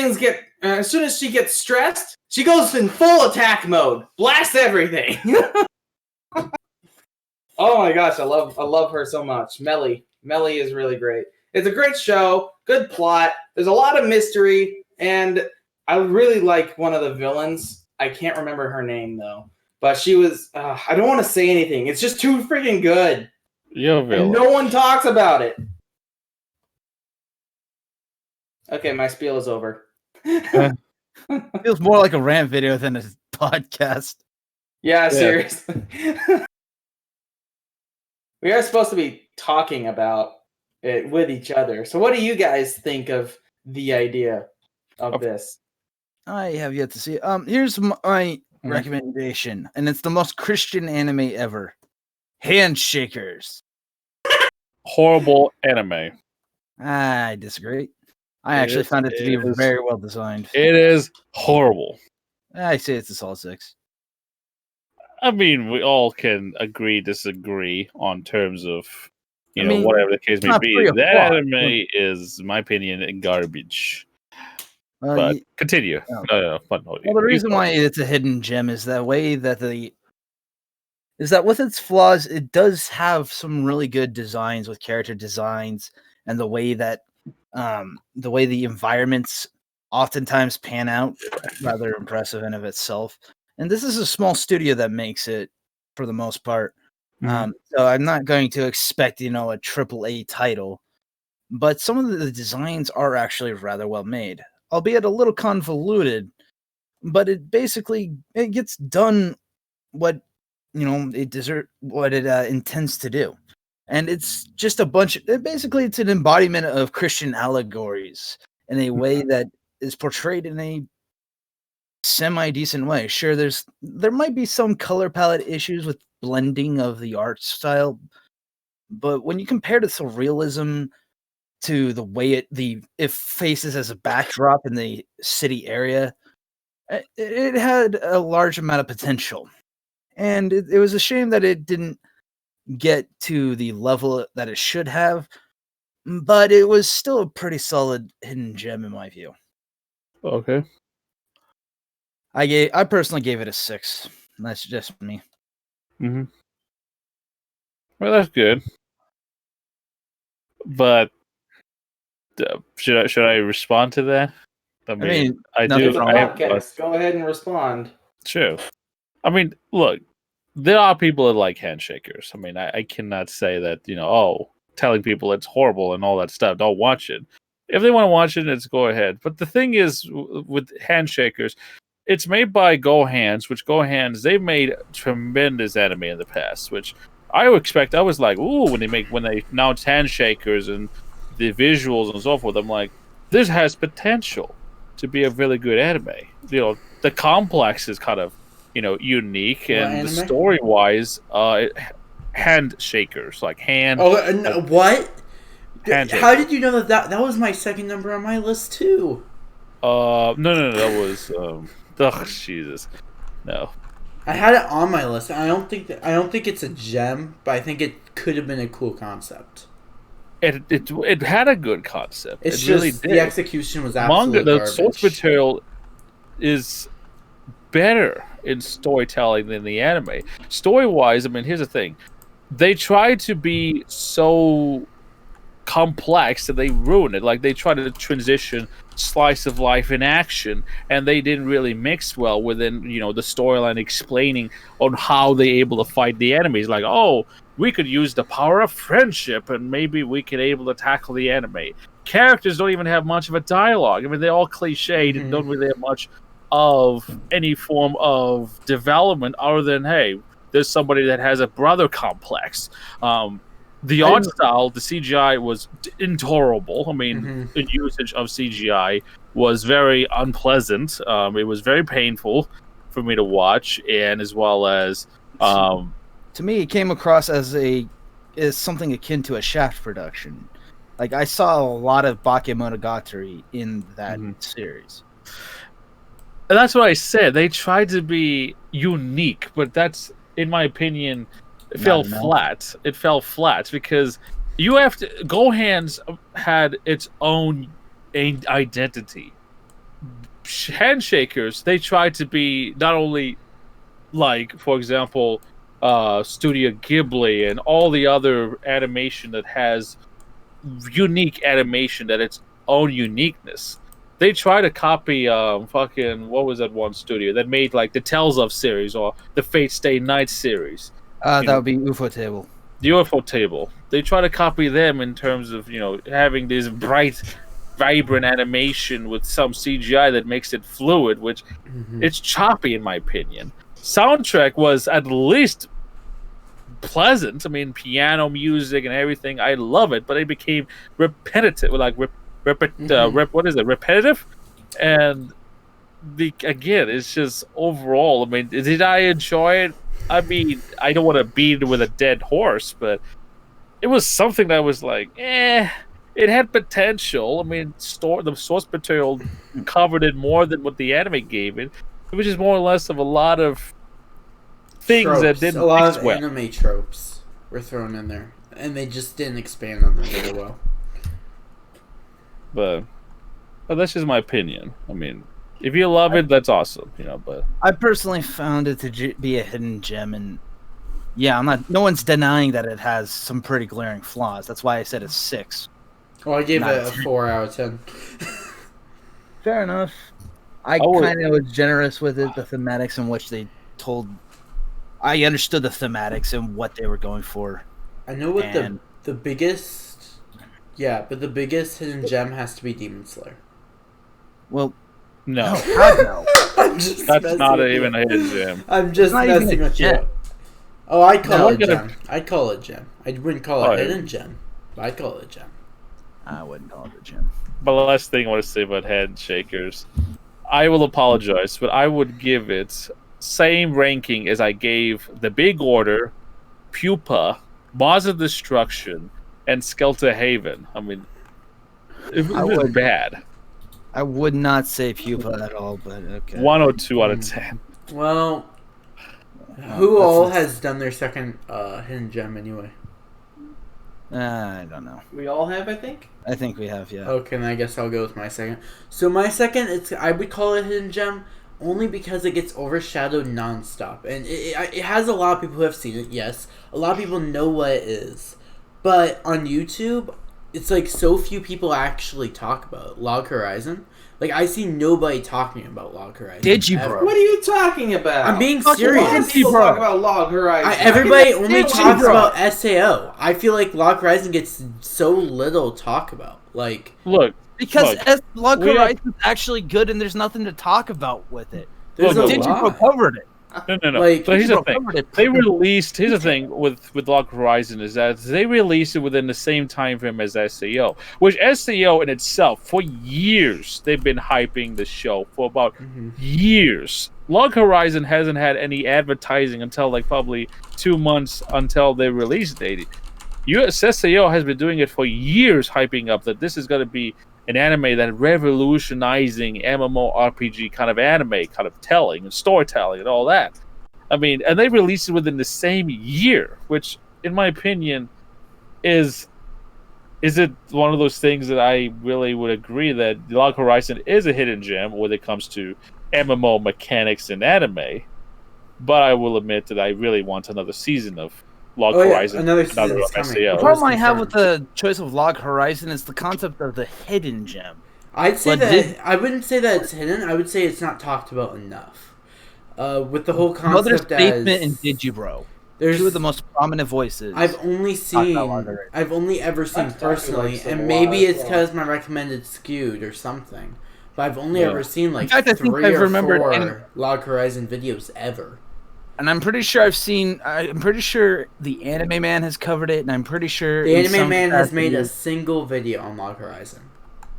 Speaker 4: she gets stressed, she goes in full attack mode, blasts everything. Oh my gosh, I love her so much. Melly is really great. It's a great show, good plot. There's a lot of mystery, and I really like one of the villains. I can't remember her name though, but she was. I don't want to say anything. It's just too freaking good. And no one talks about it. Okay, my spiel is over.
Speaker 1: Feels more like a rant video than a podcast.
Speaker 4: Yeah, seriously. We are supposed to be talking about it with each other. So what do you guys think of the idea of this?
Speaker 1: I have yet to see it. Here's my recommendation, and it's the most Christian anime ever. Handshakers.
Speaker 2: Horrible anime.
Speaker 1: I disagree. I actually found it to be very well designed.
Speaker 2: It is horrible.
Speaker 1: I say it's a solid 6.
Speaker 2: I mean, we all can disagree on terms of, whatever the case may be. That anime is, in my opinion, garbage. But continue. No.
Speaker 1: Well, the reason why it's a hidden gem is that with its flaws, it does have some really good designs with character designs and the way that the environments oftentimes pan out, rather impressive in of itself. And this is a small studio that makes it for the most part. So I'm not going to expect, a AAA title, but some of the designs are actually rather well made, albeit a little convoluted, but it gets done what, it intends to do. And it's just it's an embodiment of Christian allegories in a way that is portrayed in a semi-decent way. Sure, there might be some color palette issues with blending of the art style, but when you compare the surrealism to the way it faces as a backdrop in the city area, it had a large amount of potential. And it was a shame that it didn't get to the level that it should have, but it was still a pretty solid hidden gem in my view.
Speaker 2: Okay.
Speaker 1: I personally gave it a 6. That's just me.
Speaker 2: Mm-hmm. Well, that's good. But should I respond to that? I
Speaker 1: mean,
Speaker 2: I
Speaker 1: nothing
Speaker 2: do.
Speaker 4: It's a
Speaker 1: wrong.
Speaker 4: podcast. Go ahead and respond.
Speaker 2: True. I mean, look, there are people that like handshakers. I mean, I cannot say that, telling people it's horrible and all that stuff. Don't watch it. If they want to watch it, let's go ahead. But the thing is, with handshakers, it's made by GoHands, which GoHands, they've made tremendous anime in the past, which I would expect. I was like, ooh, when they announce handshakers and the visuals and so forth, I'm like, this has potential to be a really good anime. The complex is kind of, unique, and the
Speaker 3: anime?
Speaker 2: story wise, handshakers, like hand.
Speaker 3: Oh,
Speaker 2: like,
Speaker 3: what?
Speaker 2: handshakers.
Speaker 3: How did you know that was my second number on my list too?
Speaker 2: No, that was oh Jesus, no.
Speaker 3: I had it on my list. I don't think it's a gem, but I think it could have been a cool concept.
Speaker 2: It had a good concept.
Speaker 3: It's
Speaker 2: it
Speaker 3: just
Speaker 2: really did.
Speaker 3: the execution was absolutely
Speaker 2: The
Speaker 3: garbage.
Speaker 2: source material is better in storytelling than the anime. Story wise, I mean, here's the thing: they tried to be so complex that they ruined it. Like, they tried to transition slice of life in action, and they didn't really mix well within the storyline explaining on how they able to fight the enemies. Like, oh, we could use the power of friendship, and maybe we could able to tackle the enemy. Characters don't even have much of a dialogue. I mean, they're all cliched and don't really have much of any form of development other than, hey, there's somebody that has a brother complex. The art style, the CGI was intolerable. I mean, the usage of CGI was very unpleasant. It was very painful for me to watch, and as well as
Speaker 1: to me, it came across as something akin to a Shaft production. Like, I saw a lot of Bakemonogatari in that series.
Speaker 2: And that's what I said. They tried to be unique, but that's, in my opinion, it fell flat. It fell flat because you have to. GoHands had its own identity. Handshakers, they tried to be not only like, for example, Studio Ghibli and all the other animation that has unique animation, that its own uniqueness. They try to copy fucking, what was that one studio that made like the Tales of series or the Fate Stay Night series?
Speaker 1: That would be UFO Table.
Speaker 2: The UFO Table. They try to copy them in terms of, having this bright, vibrant animation with some CGI that makes it fluid, which it's choppy in my opinion. Soundtrack was at least pleasant. I mean, piano music and everything. I love it, but it became repetitive, like what is it? Repetitive, and again, it's just overall. I mean, did I enjoy it? I mean, I don't want to beat it with a dead horse, but it was something that was like, it had potential. I mean, the source material covered it more than what the anime gave it. It was just more or less of a lot of things
Speaker 3: tropes.
Speaker 2: that didn't
Speaker 3: a lot
Speaker 2: mix
Speaker 3: of
Speaker 2: well.
Speaker 3: Anime tropes were thrown in there, and they just didn't expand on them very well.
Speaker 2: But that's just my opinion. I mean, if you love it, that's awesome, but
Speaker 1: I personally found it to be a hidden gem, and yeah, no one's denying that it has some pretty glaring flaws. That's why I said it's 6.
Speaker 3: Well, I gave it a 4 out of 10.
Speaker 1: Fair enough. I kind of was generous with it, the thematics in which they told. I understood the thematics and what they were going for.
Speaker 3: I know what the biggest, but the biggest hidden gem has to be Demon Slayer.
Speaker 1: Well,
Speaker 2: no,
Speaker 1: God, no.
Speaker 2: That's not even a hidden gem.
Speaker 3: I'm just messing with you. Oh, I'd call it a gem. I'd call it a gem. I wouldn't call it a hidden gem, but I'd call it a gem.
Speaker 1: I wouldn't call it a gem.
Speaker 2: But the last thing I want to say about Handshakers, I will apologize, but I would give it same ranking as I gave The Big Order, Pupa, Mars of Destruction, and Skelter Haven. I mean, it was bad.
Speaker 1: I would not say Pupa at all, but okay.
Speaker 2: 102 out of 10.
Speaker 3: Well, who all has done their second hidden gem anyway?
Speaker 1: I don't know.
Speaker 4: We all have, I think.
Speaker 1: I think we have, yeah.
Speaker 3: Okay, then I guess I'll go with my second. So my second, I would call it hidden gem. only because it gets overshadowed nonstop. And it has a lot of people who have seen it, yes. A lot of people know what it is. But on YouTube, it's like so few people actually talk about it. Log Horizon. Like, I see nobody talking about Log Horizon.
Speaker 1: Digibro.
Speaker 4: What are you talking about?
Speaker 3: I'm being
Speaker 4: Why
Speaker 3: serious.
Speaker 4: do people talk about Log Horizon?
Speaker 3: Everybody only
Speaker 1: Digibro.
Speaker 3: talks about SAO. I feel like Log Horizon gets so little talk about. Like,
Speaker 2: Look,
Speaker 1: Because Log
Speaker 2: we have-
Speaker 1: Horizon is actually good, and there's nothing to talk about with it.
Speaker 3: there's
Speaker 2: Look,
Speaker 3: a
Speaker 1: Digibro
Speaker 3: lot.
Speaker 1: covered it.
Speaker 2: no.
Speaker 3: Like,
Speaker 2: So here's the
Speaker 1: Digibro
Speaker 2: thing.
Speaker 1: covered it.
Speaker 2: They released. Here's the thing with Log Horizon is that they released it within the same time frame as SAO, which SAO in itself for years they've been hyping the show for about years. Log Horizon hasn't had any advertising until like probably 2 months until their release date. US SAO has been doing it for years, hyping up that this is going to be an anime that revolutionizing MMORPG kind of anime, kind of telling and storytelling and all that. I mean, and they released it within the same year, which, in my opinion, is it one of those things that I really would agree that Log Horizon is a hidden gem when it comes to MMO mechanics in anime. But I will admit that I really want another season of Log Horizon,
Speaker 3: another season
Speaker 2: another
Speaker 3: is coming.
Speaker 2: SAO.
Speaker 1: The
Speaker 3: Or-
Speaker 1: problem I have with the choice of Log Horizon is the concept of the hidden gem.
Speaker 3: I'd say
Speaker 1: But
Speaker 3: that I wouldn't say that it's hidden. I would say it's not talked about enough. With the whole
Speaker 1: Mother's
Speaker 3: concept
Speaker 1: Basement
Speaker 3: as
Speaker 1: and Digibro.
Speaker 3: there's
Speaker 1: Two of the most prominent voices.
Speaker 3: I've only seen
Speaker 1: about Log Horizon.
Speaker 3: I've only ever seen
Speaker 4: I've talked to,
Speaker 3: personally,
Speaker 4: like, some
Speaker 3: and
Speaker 4: a
Speaker 3: maybe
Speaker 4: lot
Speaker 3: it's
Speaker 4: as well.
Speaker 3: because my recommended skewed or something. But I've only
Speaker 2: Yeah.
Speaker 3: ever seen like
Speaker 1: In fact, I think
Speaker 3: 3
Speaker 1: I've
Speaker 3: or
Speaker 1: remembered
Speaker 3: 4
Speaker 1: any-
Speaker 3: Log Horizon videos ever.
Speaker 1: And I'm pretty sure I'm pretty sure the Anime Man has covered it, and I'm pretty sure
Speaker 3: The
Speaker 1: in
Speaker 3: Anime
Speaker 1: some
Speaker 3: Man has made a
Speaker 1: capacity-
Speaker 3: single video on Log Horizon.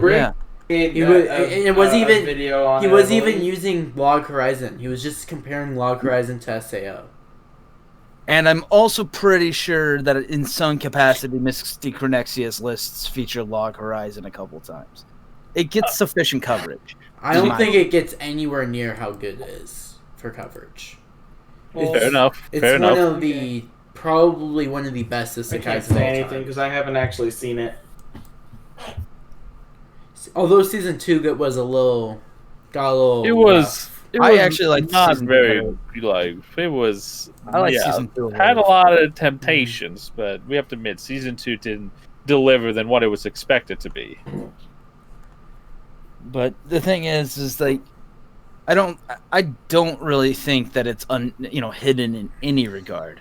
Speaker 1: Yeah.
Speaker 3: He was- and it was even-
Speaker 4: video on
Speaker 3: He
Speaker 4: it,
Speaker 3: was
Speaker 4: I
Speaker 3: even
Speaker 4: believe.
Speaker 3: using Log Horizon. He was just comparing Log Horizon to SAO.
Speaker 1: And I'm also pretty sure that in some capacity, Misty Chronexius lists feature Log Horizon a couple times. It gets sufficient coverage.
Speaker 3: I don't
Speaker 1: Yeah.
Speaker 3: think it gets anywhere near how good it is for coverage.
Speaker 4: Well,
Speaker 2: Fair enough.
Speaker 3: It's
Speaker 2: Fair
Speaker 3: one
Speaker 2: enough.
Speaker 3: of the probably one of the best
Speaker 4: I
Speaker 3: isekais
Speaker 4: can't
Speaker 3: of all
Speaker 4: say anything
Speaker 3: time.
Speaker 4: because I haven't actually seen it.
Speaker 3: Although season 2 was a little, got a little.
Speaker 2: It was. It
Speaker 1: I
Speaker 2: was
Speaker 1: actually liked
Speaker 2: not
Speaker 1: season
Speaker 2: very
Speaker 1: two
Speaker 2: like. It was.
Speaker 1: I like
Speaker 2: yeah,
Speaker 1: season 2.
Speaker 2: had a lot of temptations, but we have to admit, season 2 didn't deliver than what it was expected to be.
Speaker 1: But the thing is like, I don't really think that it's hidden in any regard.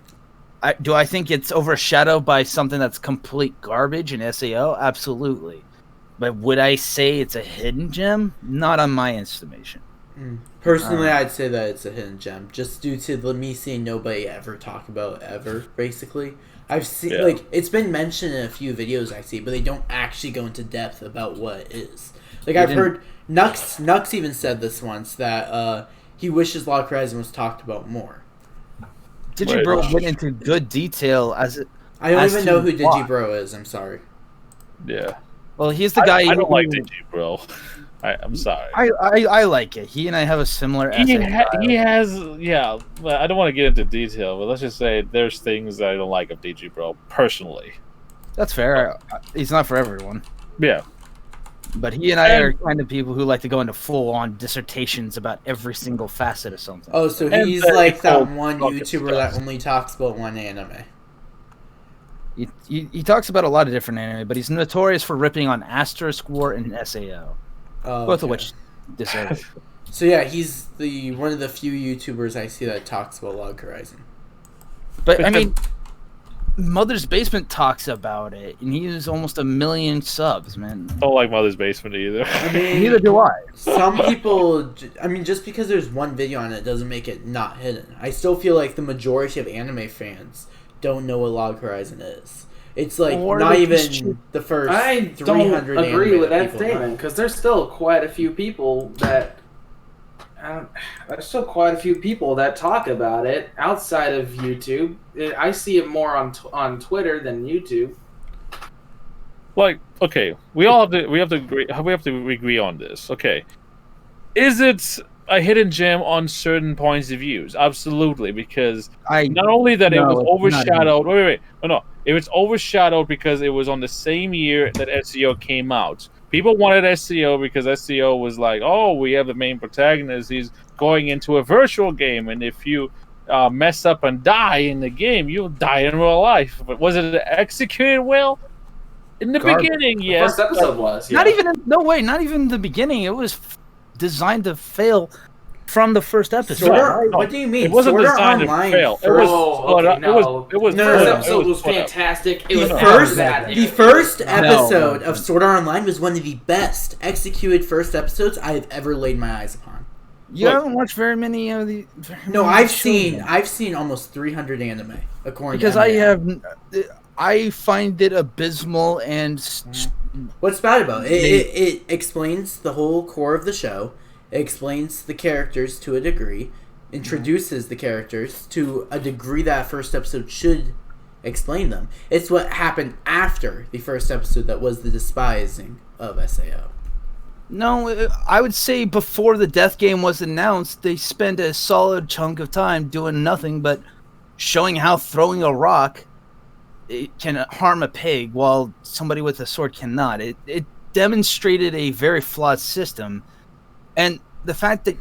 Speaker 1: Do I think it's overshadowed by something that's complete garbage in SAO? Absolutely. But would I say it's a hidden gem? Not on my estimation.
Speaker 3: Personally, I'd say that it's a hidden gem, just due to me seeing nobody ever talk about it ever. Basically, I've seen
Speaker 2: Yeah.
Speaker 3: it's been mentioned in a few videos I see, but they don't actually go into depth about what it is. Like
Speaker 1: They
Speaker 3: I've
Speaker 1: didn't-
Speaker 3: heard Nux even said this once that he wishes Log Horizon was talked about more.
Speaker 1: Digibro
Speaker 2: Right.
Speaker 1: went into good detail as it.
Speaker 3: I don't
Speaker 1: As
Speaker 3: even
Speaker 1: to
Speaker 3: know who
Speaker 1: why.
Speaker 3: Digibro is. I'm sorry.
Speaker 2: Yeah,
Speaker 1: Well, he's the guy.
Speaker 2: I don't like
Speaker 1: who-
Speaker 2: Digi, bro. I'm sorry.
Speaker 1: I like it. He and I have a similar.
Speaker 2: He,
Speaker 1: essay style.
Speaker 2: he has, yeah. Well, I don't want to get into detail, but let's just say there's things that I don't like of DG, bro. Personally,
Speaker 1: That's fair. He's not for everyone.
Speaker 2: yeah.
Speaker 1: But he and I are kind of people who like to go into full-on dissertations about every single facet of something.
Speaker 3: Oh, so
Speaker 2: And
Speaker 3: he's
Speaker 2: the
Speaker 3: like that
Speaker 2: whole
Speaker 3: one
Speaker 2: bucket
Speaker 3: YouTuber
Speaker 2: stuff.
Speaker 3: that only talks about one anime.
Speaker 1: He talks about a lot of different anime, but he's notorious for ripping on Asterisk War and SAO,
Speaker 3: Oh,
Speaker 1: both of
Speaker 3: okay.
Speaker 1: which deserve it.
Speaker 3: So yeah, he's the one of the few YouTubers I see that talks about Log Horizon.
Speaker 1: But I mean, Mother's Basement talks about it, and he has almost 1 million subs, man.
Speaker 2: Don't like Mother's Basement either.
Speaker 3: I mean,
Speaker 1: Neither do I.
Speaker 3: some people. I mean, just because there's one video on it doesn't make it not hidden. I still feel like the majority of anime fans don't know what Log Horizon is. It's like
Speaker 1: Or
Speaker 3: not
Speaker 1: they
Speaker 3: even
Speaker 1: should-
Speaker 3: the first.
Speaker 4: I
Speaker 3: 300
Speaker 4: don't agree
Speaker 3: anime
Speaker 4: with that
Speaker 3: people know.
Speaker 4: statement because there's still quite a few people that. There's still quite a few people that talk about it outside of YouTube. I see it more on Twitter than YouTube.
Speaker 2: Like, okay, we have to agree on this. Okay, is it a hidden gem on certain points of views? Absolutely, because not only that it
Speaker 1: No,
Speaker 2: was
Speaker 1: it's not
Speaker 2: overshadowed. Wait. No. It was overshadowed because it was on the same year that SEO came out. People wanted SEO because SEO was like, oh, we have the main protagonist. He's going into a virtual game, and if you mess up and die in the game, you'll die in real life. But was it executed well? In the beginning,
Speaker 4: The
Speaker 2: yes.
Speaker 4: first episode was. Yeah.
Speaker 1: Not even not even the beginning. It was designed to fail from the first episode.
Speaker 3: Sword Art,
Speaker 1: right?
Speaker 3: what do you mean?
Speaker 2: It wasn't
Speaker 3: Sword Art
Speaker 2: designed to
Speaker 3: Online
Speaker 2: fail. It
Speaker 3: first-
Speaker 2: was
Speaker 4: Oh,
Speaker 2: split
Speaker 4: okay,
Speaker 2: up.
Speaker 4: no.
Speaker 2: It was
Speaker 3: No,
Speaker 4: First
Speaker 3: no, no.
Speaker 4: episode was
Speaker 2: split up.
Speaker 4: fantastic. It
Speaker 3: The
Speaker 4: was
Speaker 3: first,
Speaker 4: bad.
Speaker 3: the first
Speaker 1: No.
Speaker 3: episode of Sword Art Online was one of the best executed first episodes I have ever laid my eyes upon.
Speaker 1: You haven't watched very many of the.
Speaker 3: No, I've seen almost 300 anime according
Speaker 1: because
Speaker 3: to
Speaker 1: I
Speaker 3: MAO.
Speaker 1: I find it abysmal and
Speaker 3: What's bad about it? It explains the whole core of the show. It explains the characters to a degree, introduces the characters to a degree that first episode should explain them. It's what happened after the first episode that was the despising of SAO.
Speaker 1: No, I would say before the death game was announced, they spent a solid chunk of time doing nothing but showing how throwing a rock it can harm a pig while somebody with a sword cannot. It demonstrated a very flawed system, and the fact that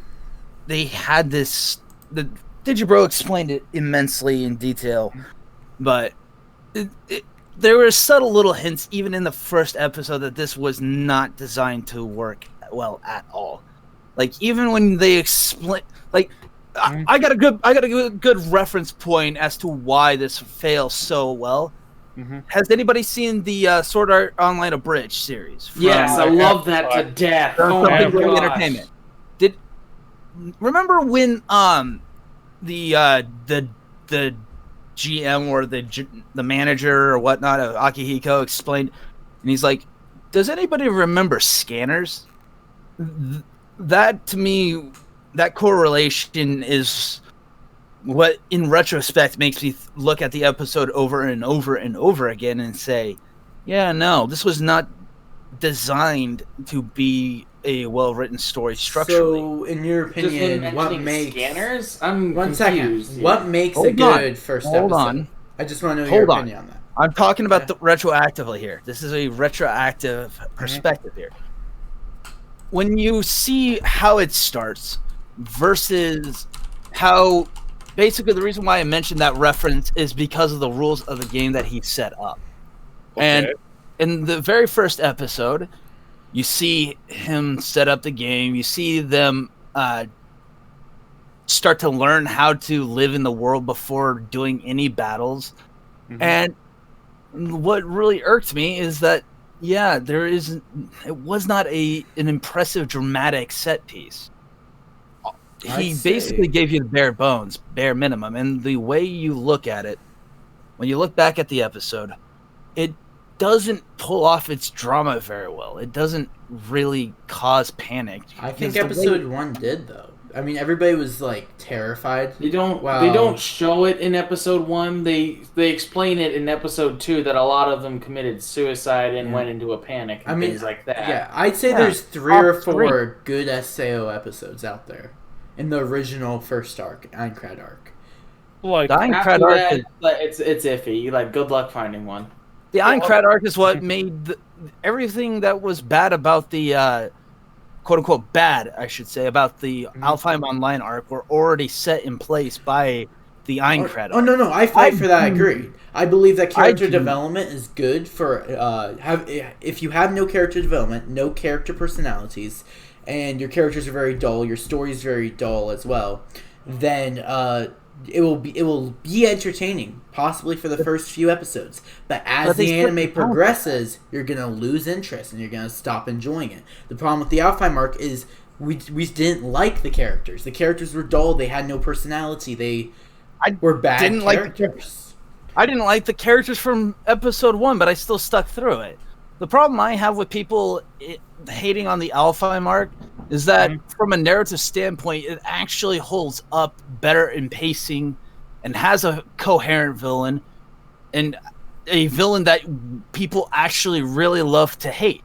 Speaker 1: they had this, the Digibro explained it immensely in detail, but there were subtle little hints even in the first episode that this was not designed to work well at all. Like even when they explain, like I got a good reference point as to why this fails so well.
Speaker 2: Mm-hmm.
Speaker 1: Has anybody seen the Sword Art Online Abridged series?
Speaker 4: Yes, I love that to death.
Speaker 1: From
Speaker 4: Oh my
Speaker 1: Something Great
Speaker 4: gosh.
Speaker 1: Entertainment. Remember when the GM or the manager or whatnot of Akihiko explained, and he's like, "Does anybody remember scanners?" That to me, that correlation is what, in retrospect, makes me look at the episode over and over and over again and say, "Yeah, no, this was not designed to be a well-written story structurally."
Speaker 3: So, in your
Speaker 4: Just when
Speaker 3: opinion, what
Speaker 4: mentioning
Speaker 3: makes
Speaker 4: scanners? I'm
Speaker 3: one
Speaker 4: confused.
Speaker 3: second? What makes
Speaker 1: Hold
Speaker 3: a good
Speaker 1: on.
Speaker 3: first
Speaker 1: Hold
Speaker 3: episode?
Speaker 1: on.
Speaker 3: I just want to know
Speaker 1: Hold
Speaker 3: your
Speaker 1: on.
Speaker 3: opinion on that.
Speaker 1: I'm talking about
Speaker 3: Okay.
Speaker 1: the retroactively here. This is a retroactive perspective here. When you see how it starts versus how, basically the reason why I mentioned that reference is because of the rules of the game that he set up. And in the very first episode, you see him set up the game. You see them start to learn how to live in the world before doing any battles.
Speaker 2: Mhm.
Speaker 1: And what really irked me is that, yeah, it was not an impressive dramatic set piece. He
Speaker 3: I'd say-
Speaker 1: basically gave you the bare minimum. And the way you look at it, when you look back at the episode, it doesn't pull off its drama very well. It doesn't really cause panic.
Speaker 3: I think
Speaker 1: Because the way-
Speaker 3: episode 1 did though. I mean, everybody was like terrified.
Speaker 4: They don't.
Speaker 3: Wow.
Speaker 4: They don't show it in episode 1. They explain it in episode 2 that a lot of them committed suicide and
Speaker 3: Yeah.
Speaker 4: went into a panic and
Speaker 3: I mean,
Speaker 4: things like that.
Speaker 3: Yeah, I'd say
Speaker 1: Yeah.
Speaker 3: there's 3 or
Speaker 1: Top
Speaker 3: 4 good SAO episodes out there in the original first arc, Aincrad arc.
Speaker 2: Like,
Speaker 1: The Aincrad
Speaker 4: After
Speaker 1: arc
Speaker 4: that,
Speaker 1: is,
Speaker 4: like, it's iffy. Like, good luck finding one.
Speaker 1: the Aincrad arc is what made everything that was bad about the quote unquote bad, I should say, about the Alfheim Online arc were already set in place by the Aincrad
Speaker 3: Oh
Speaker 1: arc.
Speaker 3: no, I fight for that. I agree. I believe that character
Speaker 1: do.
Speaker 3: development is good for if you have no character development, no character personalities, and your characters are very dull, your story is very dull as well, then it will be entertaining, possibly for the first few episodes. But as
Speaker 1: But they
Speaker 3: the
Speaker 1: still
Speaker 3: anime
Speaker 1: don't.
Speaker 3: progresses, you're gonna lose interest and you're gonna stop enjoying it. The problem with the Alfheim arc is we didn't like the characters. The characters were dull. They had no personality. They
Speaker 1: I
Speaker 3: were bad
Speaker 1: didn't like the
Speaker 3: characters.
Speaker 1: I didn't like the characters from episode 1, but I still stuck through it. The problem I have with people hating on the Alfheim arc is that from a narrative standpoint, it actually holds up better in pacing and has a coherent villain and a villain that people actually really love to hate.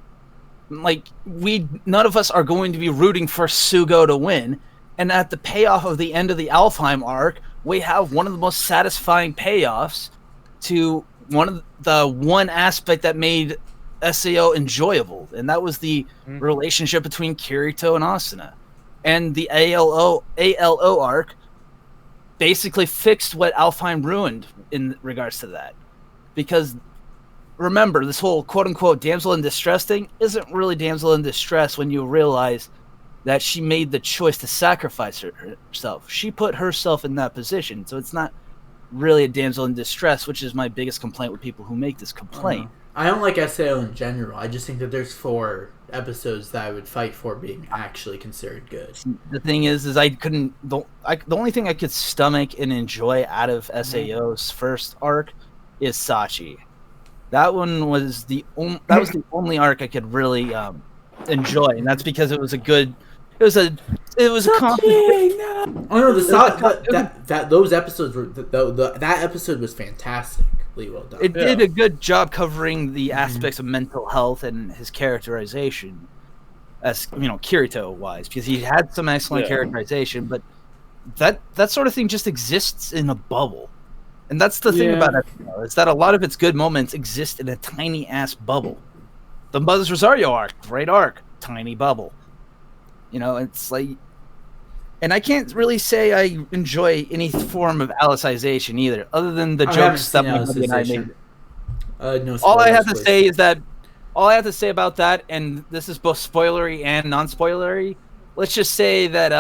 Speaker 1: Like, none of us are going to be rooting for Sugo to win. And at the payoff of the end of the Alfheim arc, we have one of the most satisfying payoffs to one aspect that made SAO enjoyable, and that was the relationship between Kirito and Asuna. and the ALO arc basically fixed what Alfheim ruined in regards to that. Because remember, this whole quote-unquote damsel in distress thing isn't really damsel in distress when you realize that she made the choice to sacrifice herself. She put herself in that position, so it's not really a damsel in distress, which is my biggest complaint with people who make this complaint.
Speaker 3: I don't like SAO in general. I just think that there's 4 episodes that I would fight for being actually considered good.
Speaker 1: The thing is I couldn't. The only thing I could stomach and enjoy out of SAO's first arc is Sachi. That one was the only arc I could really enjoy, and that's because it was a good. It was a conflict.
Speaker 3: Oh no, those episodes were that episode was fantastically well done.
Speaker 1: It did a good job covering the aspects of mental health and his characterization, as Kirito wise, because he had some excellent characterization, but that sort of thing just exists in a bubble, and that's the thing about it. Is that a lot of its good moments exist in a tiny ass bubble. The Mother's Rosario arc, great arc, tiny bubble. It's like, and I can't really say I enjoy any form of Alicization either, other than the jokes that my buddy and I made.
Speaker 3: No spoilers,
Speaker 1: all I have to
Speaker 3: please.
Speaker 1: say is that, all I have to say about that, and this is both spoilery and non-spoilery, let's just say that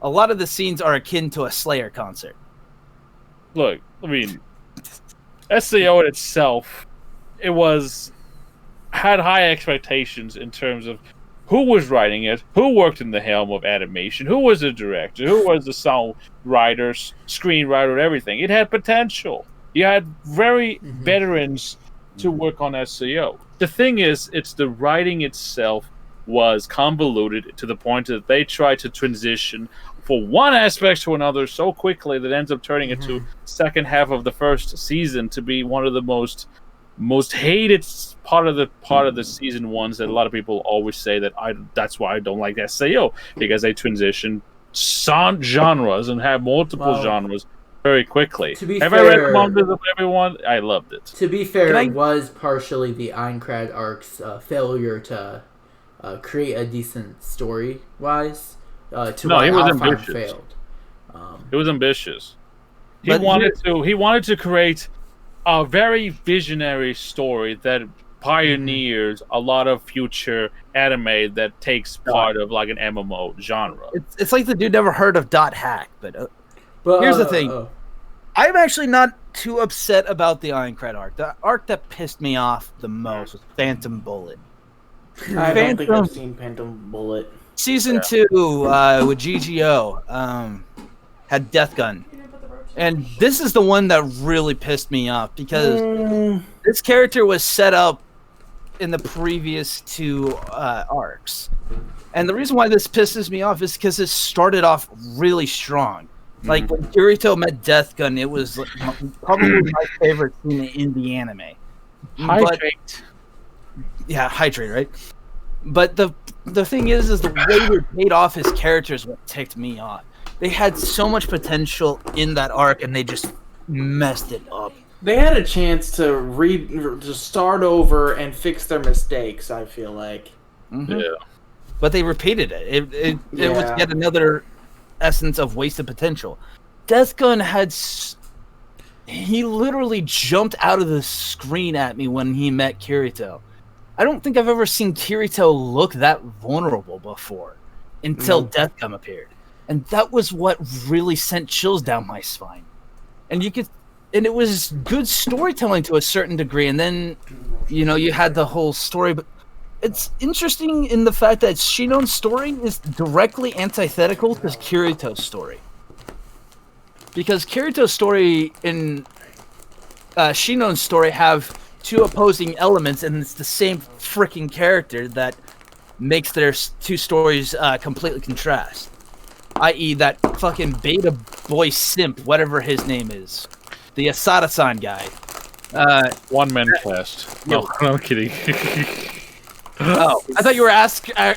Speaker 1: a lot of the scenes are akin to a Slayer concert.
Speaker 2: Look, I mean, SAO in itself, had high expectations in terms of who was writing it, who worked in the helm of animation, who was the director, who was the song writer, screenwriter, everything. It had potential. You had very veterans to work on SAO. The thing is, it's the writing itself was convoluted to the point that they tried to transition for one aspect to another so quickly that ends up turning it to second half of the first season to be one of the most hated part of the season ones that a lot of people always say that's why I don't like SAO, because they transition genres and have multiple genres very quickly.
Speaker 3: To be
Speaker 2: have
Speaker 3: fair,
Speaker 2: I read Monsters of Everyone? I loved it.
Speaker 3: To be fair, it was partially the Aincrad arc's failure to create a decent story wise. He was ambitious. Failed.
Speaker 2: It was ambitious. He wanted to create a very visionary story that pioneers a lot of future anime that takes part of like an MMO genre.
Speaker 1: It's like the dude never heard of Dot Hack, but here's the thing. I'm actually not too upset about the Aincrad arc. The arc that pissed me off the most was Phantom Bullet.
Speaker 4: I don't think I've seen Phantom Bullet.
Speaker 1: Season 2 with GGO had Death Gun. And this is the one that really pissed me off because this character was set up in the previous 2 arcs. And the reason why this pisses me off is because it started off really strong. Like when Kirito met Death Gun, it was probably my favorite scene in the anime.
Speaker 2: Hydrate.
Speaker 1: Hydrate, right? But the thing is the way they paid off his characters what ticked me off. They had so much potential in that arc, and they just messed it up.
Speaker 4: They had a chance to start over and fix their mistakes, I feel like.
Speaker 2: Yeah.
Speaker 1: But they repeated it. It was yet another essence of wasted potential. Death Gun he literally jumped out of the screen at me when he met Kirito. I don't think I've ever seen Kirito look that vulnerable before until Death Gun appeared. And that was what really sent chills down my spine. And it was good storytelling to a certain degree. And then, you had the whole story. But it's interesting in the fact that Shinon's story is directly antithetical to Kirito's story. Because Kirito's story and Shinon's story have 2 opposing elements, and it's the same freaking character that makes their 2 stories completely contrast. I.e. that fucking beta boy simp, whatever his name is. The Asada-san guy.
Speaker 2: One-man cast. No, I'm kidding.
Speaker 1: I thought you were asking a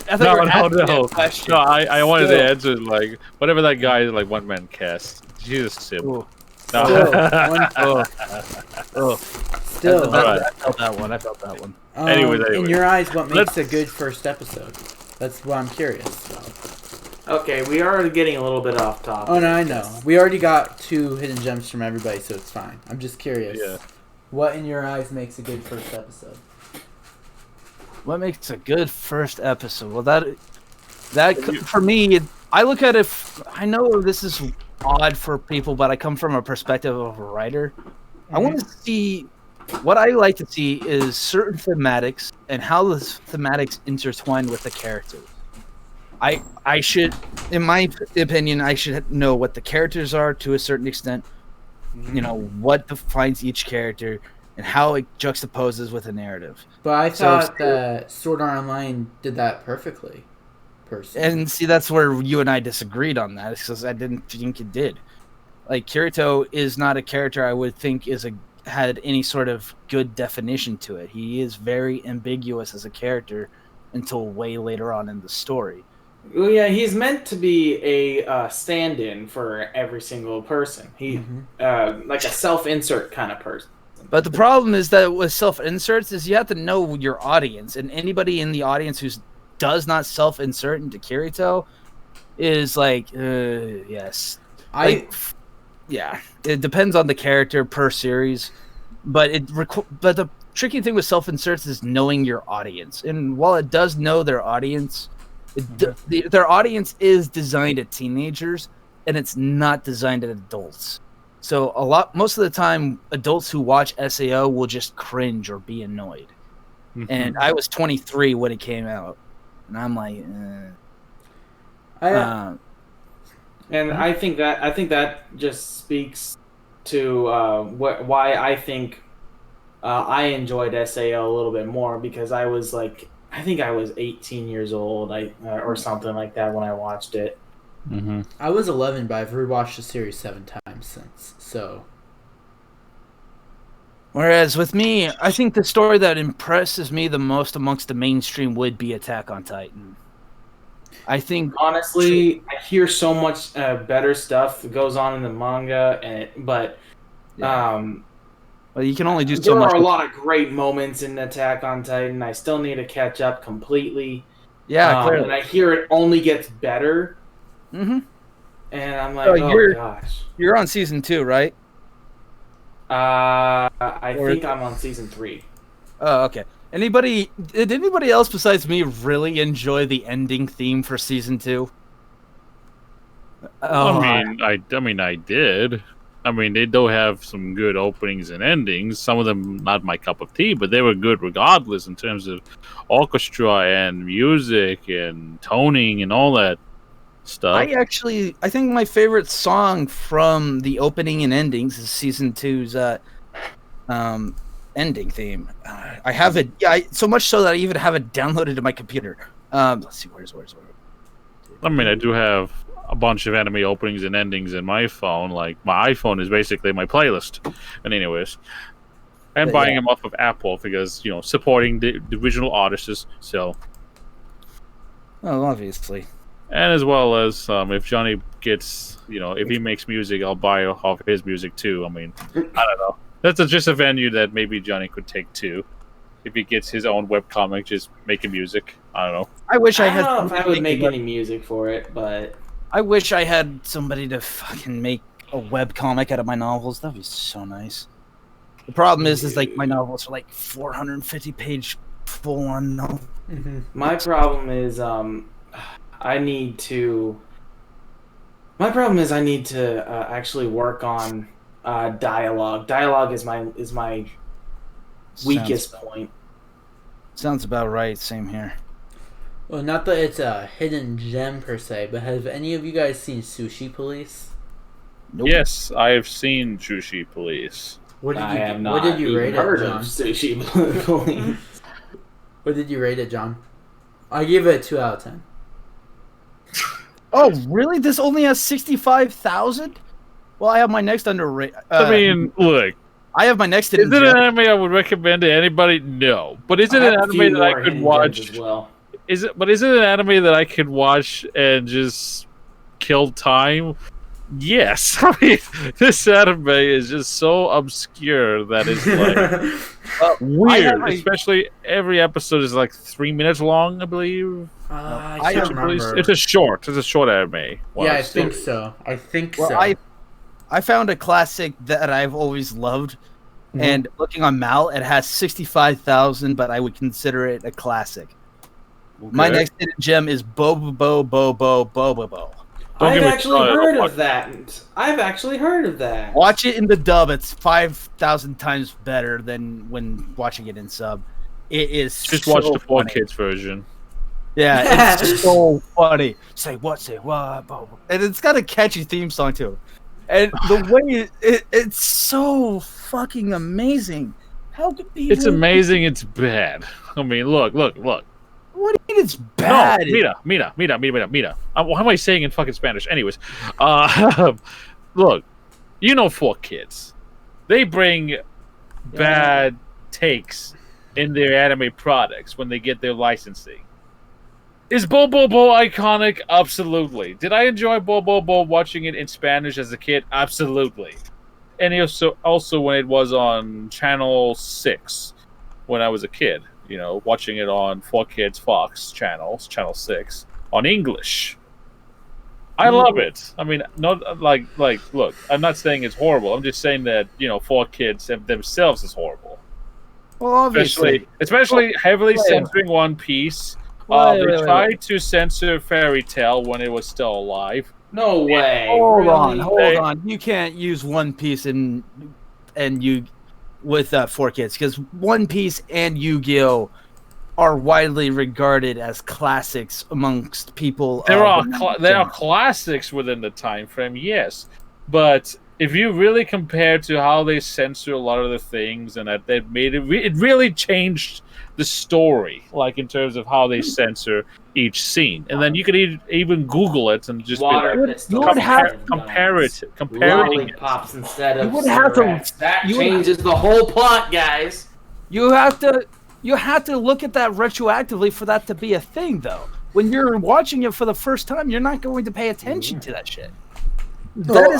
Speaker 1: question.
Speaker 2: No, I wanted to answer, like, whatever that guy is, like, one-man cast. Jesus, simp.
Speaker 1: Ooh.
Speaker 3: Still.
Speaker 1: I felt that one.
Speaker 2: Anyway.
Speaker 3: In your eyes, what makes a good first episode? That's what I'm curious about.
Speaker 4: Okay, we are getting a little bit off topic.
Speaker 3: Oh no, I know. We already got 2 hidden gems from everybody, so it's fine. I'm just curious.
Speaker 2: Yeah.
Speaker 3: What in your eyes makes a good first episode?
Speaker 1: What makes a good first episode? Well, that for me, I look at it. I know this is odd for people, but I come from a perspective of a writer. I want to see. What I like to see is certain thematics and how the thematics intertwine with the characters. I should, in my opinion, I should know what the characters are to a certain extent. You know what defines each character and how it juxtaposes with a narrative.
Speaker 3: But I thought that Sword Art Online did that perfectly. Personally.
Speaker 1: And see, that's where you and I disagreed on that, because I didn't think it did. Like Kirito is not a character I would think had any sort of good definition to it. He is very ambiguous as a character until way later on in the story.
Speaker 4: Well, yeah, he's meant to be a stand-in for every single person. He like a self-insert kind of person.
Speaker 1: But the problem is that with self-inserts is you have to know your audience, and anybody in the audience who does not self-insert into Kirito is like, yes. Yeah, it depends on the character per series, but but the tricky thing with self-inserts is knowing your audience. And while it does know their audience, their audience is designed at teenagers, and it's not designed at adults. So most of the time, adults who watch SAO will just cringe or be annoyed. And I was 23 when it came out, and I'm like,
Speaker 4: And I think that just speaks to why I think I enjoyed SAO a little bit more, because I was like, I think I was 18 years old, or something like that when I watched it.
Speaker 3: I was 11, but I've rewatched the series 7 times since. So,
Speaker 1: whereas with me, I think the story that impresses me the most amongst the mainstream would be Attack on Titan. I think
Speaker 4: honestly, I hear so much better stuff that goes on in the manga, but
Speaker 1: well, you can only do so much.
Speaker 4: There are a lot of great moments in Attack on Titan. I still need to catch up completely.
Speaker 1: Yeah, clearly.
Speaker 4: And I hear it only gets better. And I'm like, oh gosh.
Speaker 1: You're on season 2, right?
Speaker 4: I think I'm on season 3.
Speaker 1: Oh, okay. Did anybody else besides me really enjoy the ending theme for season 2?
Speaker 2: I mean, I did. I mean, they do have some good openings and endings. Some of them not my cup of tea, but they were good regardless in terms of orchestra and music and toning and all that stuff.
Speaker 1: I think my favorite song from the opening and endings is season 2's ending theme. I have it, so much so that I even have it downloaded to my computer. Let's see, where's
Speaker 2: I mean, I do have a bunch of anime openings and endings in my phone. Like, my iPhone is basically my playlist. And anyways, and buying them off of Apple because, supporting the original artists. So,
Speaker 1: oh, obviously.
Speaker 2: And as well as if Johnny gets, if he makes music, I'll buy off his music too. I mean, I don't know. That's just a venue that maybe Johnny could take too. If he gets his own webcomic, just making music. I don't know.
Speaker 4: I don't know if I would make any music for it, but
Speaker 1: I wish I had somebody to fucking make a webcomic out of my novels. That'd be so nice. The problem is like my novels are like 450-page full-on novel.
Speaker 4: My problem is I need to actually work on dialogue. Dialogue is my weakest point.
Speaker 1: Sounds about right. Same here.
Speaker 3: Well, not that it's a hidden gem per se, but have any of you guys seen Sushi Police?
Speaker 1: Nope.
Speaker 2: Yes, I have seen Sushi Police.
Speaker 3: What did you rate it, John?
Speaker 4: Sushi Police.
Speaker 3: What did you rate it, John? I give it a 2 out of 10.
Speaker 1: Oh, really? This only has 65,000? Well, I have my next underrated.
Speaker 2: I mean, look.
Speaker 1: I have my next.
Speaker 2: Is it an anime I would recommend to anybody? No. But is it an anime that I could watch?
Speaker 4: As well.
Speaker 2: Is it an anime that I could watch and just kill time? Yes, I mean, this anime is just so obscure that it's like weird. Especially every episode is like 3 minutes long, I believe.
Speaker 3: I
Speaker 1: I
Speaker 3: can't
Speaker 1: don't
Speaker 3: remember.
Speaker 2: It's a short anime.
Speaker 3: Yeah, I think so. I think
Speaker 1: Well,
Speaker 3: so.
Speaker 1: I found a classic that I've always loved, and looking on Mal, it has 65,000, but I would consider it a classic.
Speaker 2: Okay.
Speaker 1: My next hidden gem is Bobo Bo Bo Bo Bo Bo Bo.
Speaker 4: I've actually heard of that. I've actually heard of that.
Speaker 1: Watch it in the dub; it's 5,000 times better than when watching it in sub. It is
Speaker 2: Just
Speaker 1: so
Speaker 2: watch the
Speaker 1: funny.
Speaker 2: 4Kids version.
Speaker 1: Yeah, it's so funny. Say what? And it's got a catchy theme song too. And the way it's so fucking amazing. How could people?
Speaker 2: It's amazing. It's bad. I mean, look.
Speaker 1: What do you mean it's bad?
Speaker 2: No, mira. What am I saying in fucking Spanish? Anyways, look, you know 4Kids. They bring bad takes in their anime products when they get their licensing. Is Bobo iconic? Absolutely. Did I enjoy Bobo watching it in Spanish as a kid? Absolutely. And also when it was on Channel 6 when I was a kid, you know, watching it on 4Kids Fox Channel 6 on English. I love it. I mean, not like look, I'm not saying it's horrible. I'm just saying that, you know, 4Kids themselves is horrible.
Speaker 1: Well, obviously,
Speaker 2: especially heavily censoring One Piece. They tried to censor Fairy Tail when it was still alive.
Speaker 4: No way.
Speaker 1: Hold on. You can't use One Piece and you with 4Kids because One Piece and Yu-Gi-Oh are widely regarded as classics amongst people.
Speaker 2: There are classics within the time frame, yes, but if you really compare to how they censor a lot of the things and that they made it, it really changed the story, like in terms of how they censor each scene. And then you could even Google it and just compare it.
Speaker 4: Lollipops instead of
Speaker 1: you would have to.
Speaker 4: That changes the whole plot, guys.
Speaker 1: You have to look at that retroactively for that to be a thing, though. When you're watching it for the first time, you're not going to pay attention to that shit. That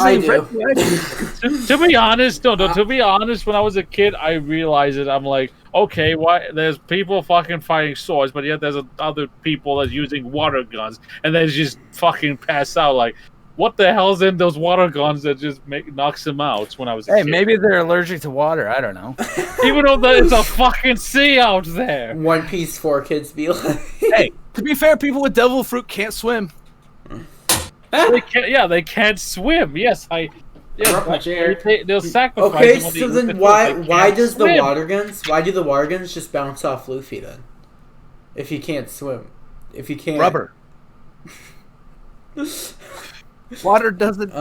Speaker 1: is
Speaker 2: to be honest, to be honest, when I was a kid, I realized it. I'm like, okay, why? There's people fucking fighting swords, but yet there's other people that's using water guns, and they just fucking pass out. Like, what the hell's in those water guns that just knocks them out? When I was a kid.
Speaker 1: Maybe they're allergic to water. I don't know.
Speaker 2: Even though it's a fucking sea out there.
Speaker 3: One Piece 4Kids be like.
Speaker 1: Hey, to be fair, people with devil fruit can't swim.
Speaker 2: They can't swim. Yes, they'll sacrifice.
Speaker 3: Okay, so then why does the water guns? Why do the water guns just bounce off Luffy then? If he can't swim, if he can't
Speaker 1: rubber. Water doesn't.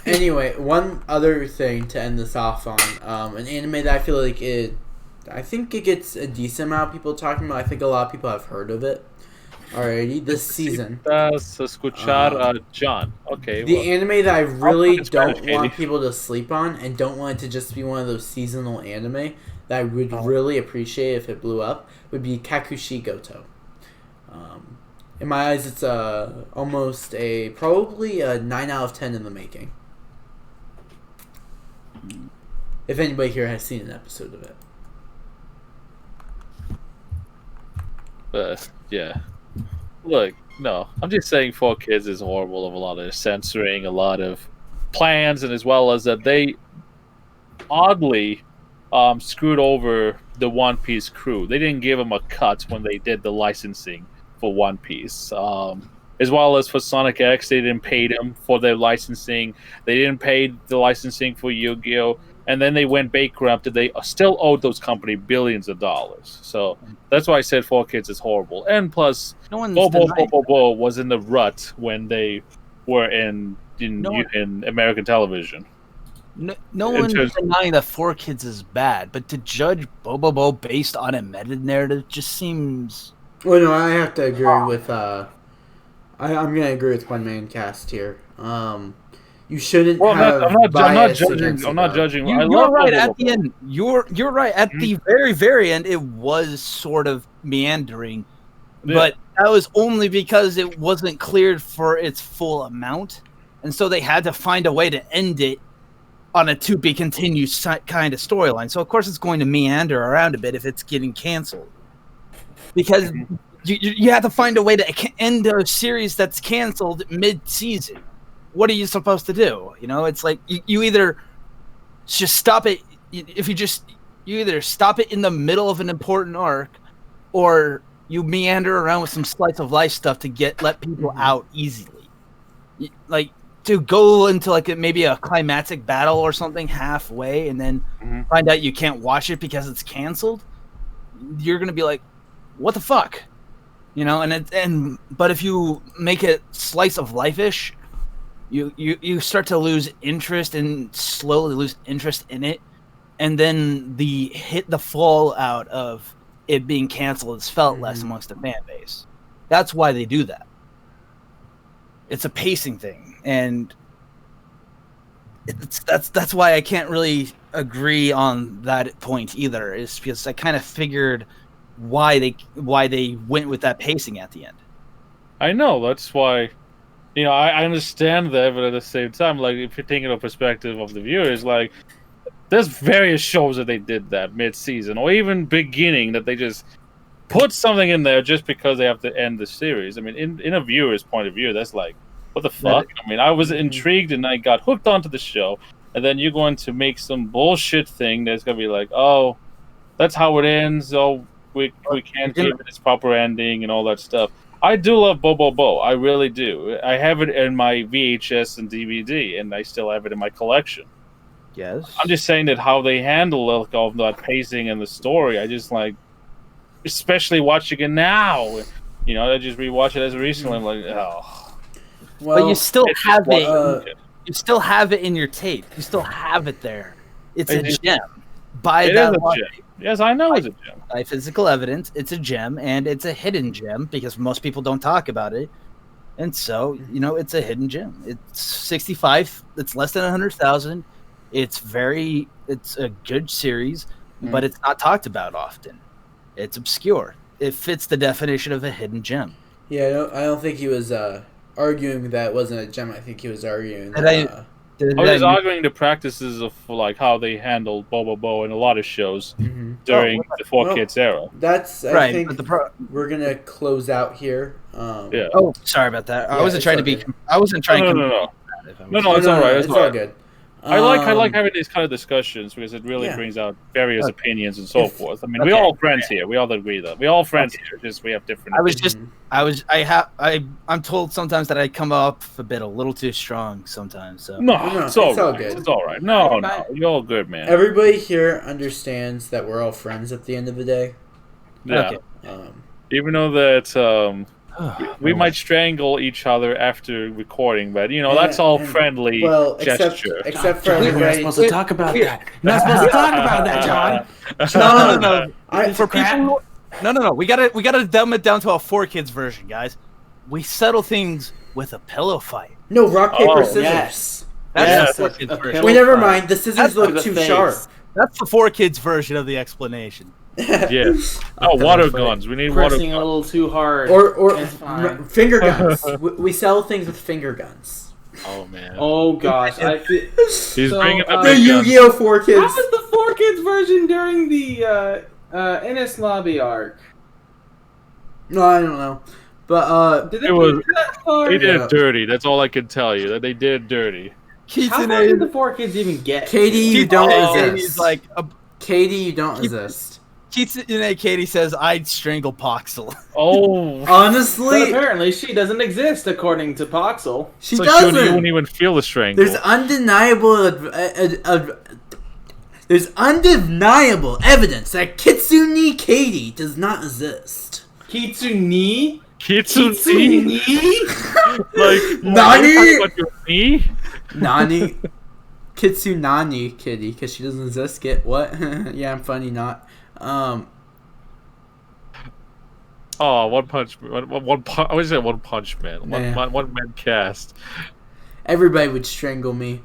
Speaker 3: Anyway, one other thing to end this off on, an anime that I feel like I think it gets a decent amount of people talking about. I think a lot of people have heard of it already this season.
Speaker 2: John. Okay.
Speaker 3: The anime that I really don't want people to sleep on and don't want it to just be one of those seasonal anime that I would really appreciate if it blew up would be Kakushi Goto. In my eyes, it's probably a 9 out of 10 in the making. If anybody here has seen an episode of it.
Speaker 2: Yeah. Look, no, I'm just saying 4Kids is horrible of a lot of censoring, a lot of plans, and as well as that they oddly screwed over the One Piece crew. They didn't give them a cut when they did the licensing for One Piece. As well as for Sonic X, they didn't pay them for their licensing. They didn't pay the licensing for Yu-Gi-Oh! And then they went bankrupt, and they still owed those companies billions of dollars. So that's why I said 4Kids is horrible. And plus, Bobo was in the rut when they were in American television.
Speaker 1: No one's denying that 4Kids is bad, but to judge Bobo based on a meta narrative just seems.
Speaker 3: Well, no, I have to agree with. I'm going to agree with One Man Cast here. You shouldn't have. I'm
Speaker 2: not judging.
Speaker 1: You're right at the end. You're right at the very, very end. It was sort of meandering, but that was only because it wasn't cleared for its full amount. and so they had to find a way to end it on a to be continued kind of storyline. So of course it's going to meander around a bit if it's getting canceled, because you have to find a way to end a series that's canceled mid-season. What are you supposed to do? You know, it's like you either just stop it. If you either stop it in the middle of an important arc, or you meander around with some slice of life stuff to let people out easily. Like to go into like maybe a climactic battle or something halfway, and then find out you can't watch it because it's canceled. You're gonna be like, what the fuck? You know, but if you make it slice of life-ish, you start to lose interest and slowly lose interest in it, and then the fallout of it being canceled is felt less amongst the fan base. That's why they do that. It's a pacing thing, and that's why I can't really agree on that point either. Is because I kind of figured why they went with that pacing at the end.
Speaker 2: I know, that's why, you know, I understand that, but at the same time, like, if you're taking a perspective of the viewers, like, there's various shows that they did that mid-season, or even beginning, that they just put something in there just because they have to end the series. I mean, in a viewer's point of view, that's like, what the fuck? I mean, I was intrigued and I got hooked onto the show, and then you're going to make some bullshit thing that's going to be like, oh, that's how it ends, oh, we can't give it its proper ending and all that stuff. I do love Bo Bo Bo. I really do. I have it in my VHS and DVD, and I still have it in my collection.
Speaker 1: Yes.
Speaker 2: I'm just saying that how they handle like, all that pacing and the story, I just like, especially watching it now. You know, I just rewatched it as recently. I'm like, oh.
Speaker 3: Well,
Speaker 1: but you still have it. You still have it in your tape. You still have it there. It's a gem. By that logic.
Speaker 2: Yes, I know it's a gem.
Speaker 1: By physical evidence, it's a gem, and it's a hidden gem because most people don't talk about it. And so, you know, it's a hidden gem. It's 65. It's less than 100,000. It's a good series, but it's not talked about often. It's obscure. It fits the definition of a hidden gem.
Speaker 3: Yeah, I don't think he was arguing that it wasn't a gem. I think he was arguing that...
Speaker 2: I was arguing the practices of like how they handled Bo Bo Bo in a lot of shows during the 4Kids era.
Speaker 3: That's I think we're gonna close out here.
Speaker 2: Yeah.
Speaker 1: Oh, sorry about that. I wasn't trying to be. I wasn't trying to.
Speaker 2: No, it's all right.
Speaker 3: It's all good.
Speaker 2: I like having these kind of discussions because it really brings out various opinions and so forth. I mean, we're all friends here. We all agree that we're all friends here. Just we have different. I'm told sometimes that I come up a little too strong sometimes. So no, it's all good. It's all right. No, you're all good, man.
Speaker 3: Everybody here understands that we're all friends at the end of the day.
Speaker 2: Yeah. Okay. Even though that we might strangle each other after recording, but you know that's all friendly gesture.
Speaker 3: Except for
Speaker 5: we're not supposed to talk about that. You're not supposed to talk about that, John.
Speaker 1: No. We gotta dumb it down to a 4Kids version, guys. We settle things with a pillow fight.
Speaker 3: No, rock paper scissors.
Speaker 5: Yes.
Speaker 1: That's the 4Kids version.
Speaker 3: Wait, never mind. The scissors look too sharp.
Speaker 1: That's the 4Kids version of the explanation.
Speaker 2: Yeah. Oh, water guns. We need water
Speaker 5: guns. Pressing a little too hard.
Speaker 3: Or finger guns. We sell things with finger guns.
Speaker 2: Oh man.
Speaker 5: Oh gosh.
Speaker 2: He's bringing up
Speaker 3: the Yu-Gi-Oh 4Kids.
Speaker 5: How was the 4Kids version during the NS Lobby arc?
Speaker 3: No, I don't know. But
Speaker 5: did they
Speaker 2: did it dirty. That's all I can tell you. That they did it dirty.
Speaker 5: How far did the 4Kids even get?
Speaker 3: Katie, you don't resist. Katie, you don't resist.
Speaker 1: Katie says, I'd strangle Poxel.
Speaker 2: Oh.
Speaker 3: Honestly?
Speaker 5: But apparently she doesn't exist, according to Poxel.
Speaker 3: She doesn't.
Speaker 2: You won't even feel the strangle.
Speaker 3: There's undeniable evidence that Kitsune Katie does not exist.
Speaker 5: Kitsune?
Speaker 2: Kitsune? Like,
Speaker 3: Nani? Nani? Kitsunani Kitty, because she doesn't exist. Get what? Yeah, I'm funny, not.
Speaker 2: One Punch Man. I was saying One Punch Man. One man cast.
Speaker 3: Everybody would strangle me.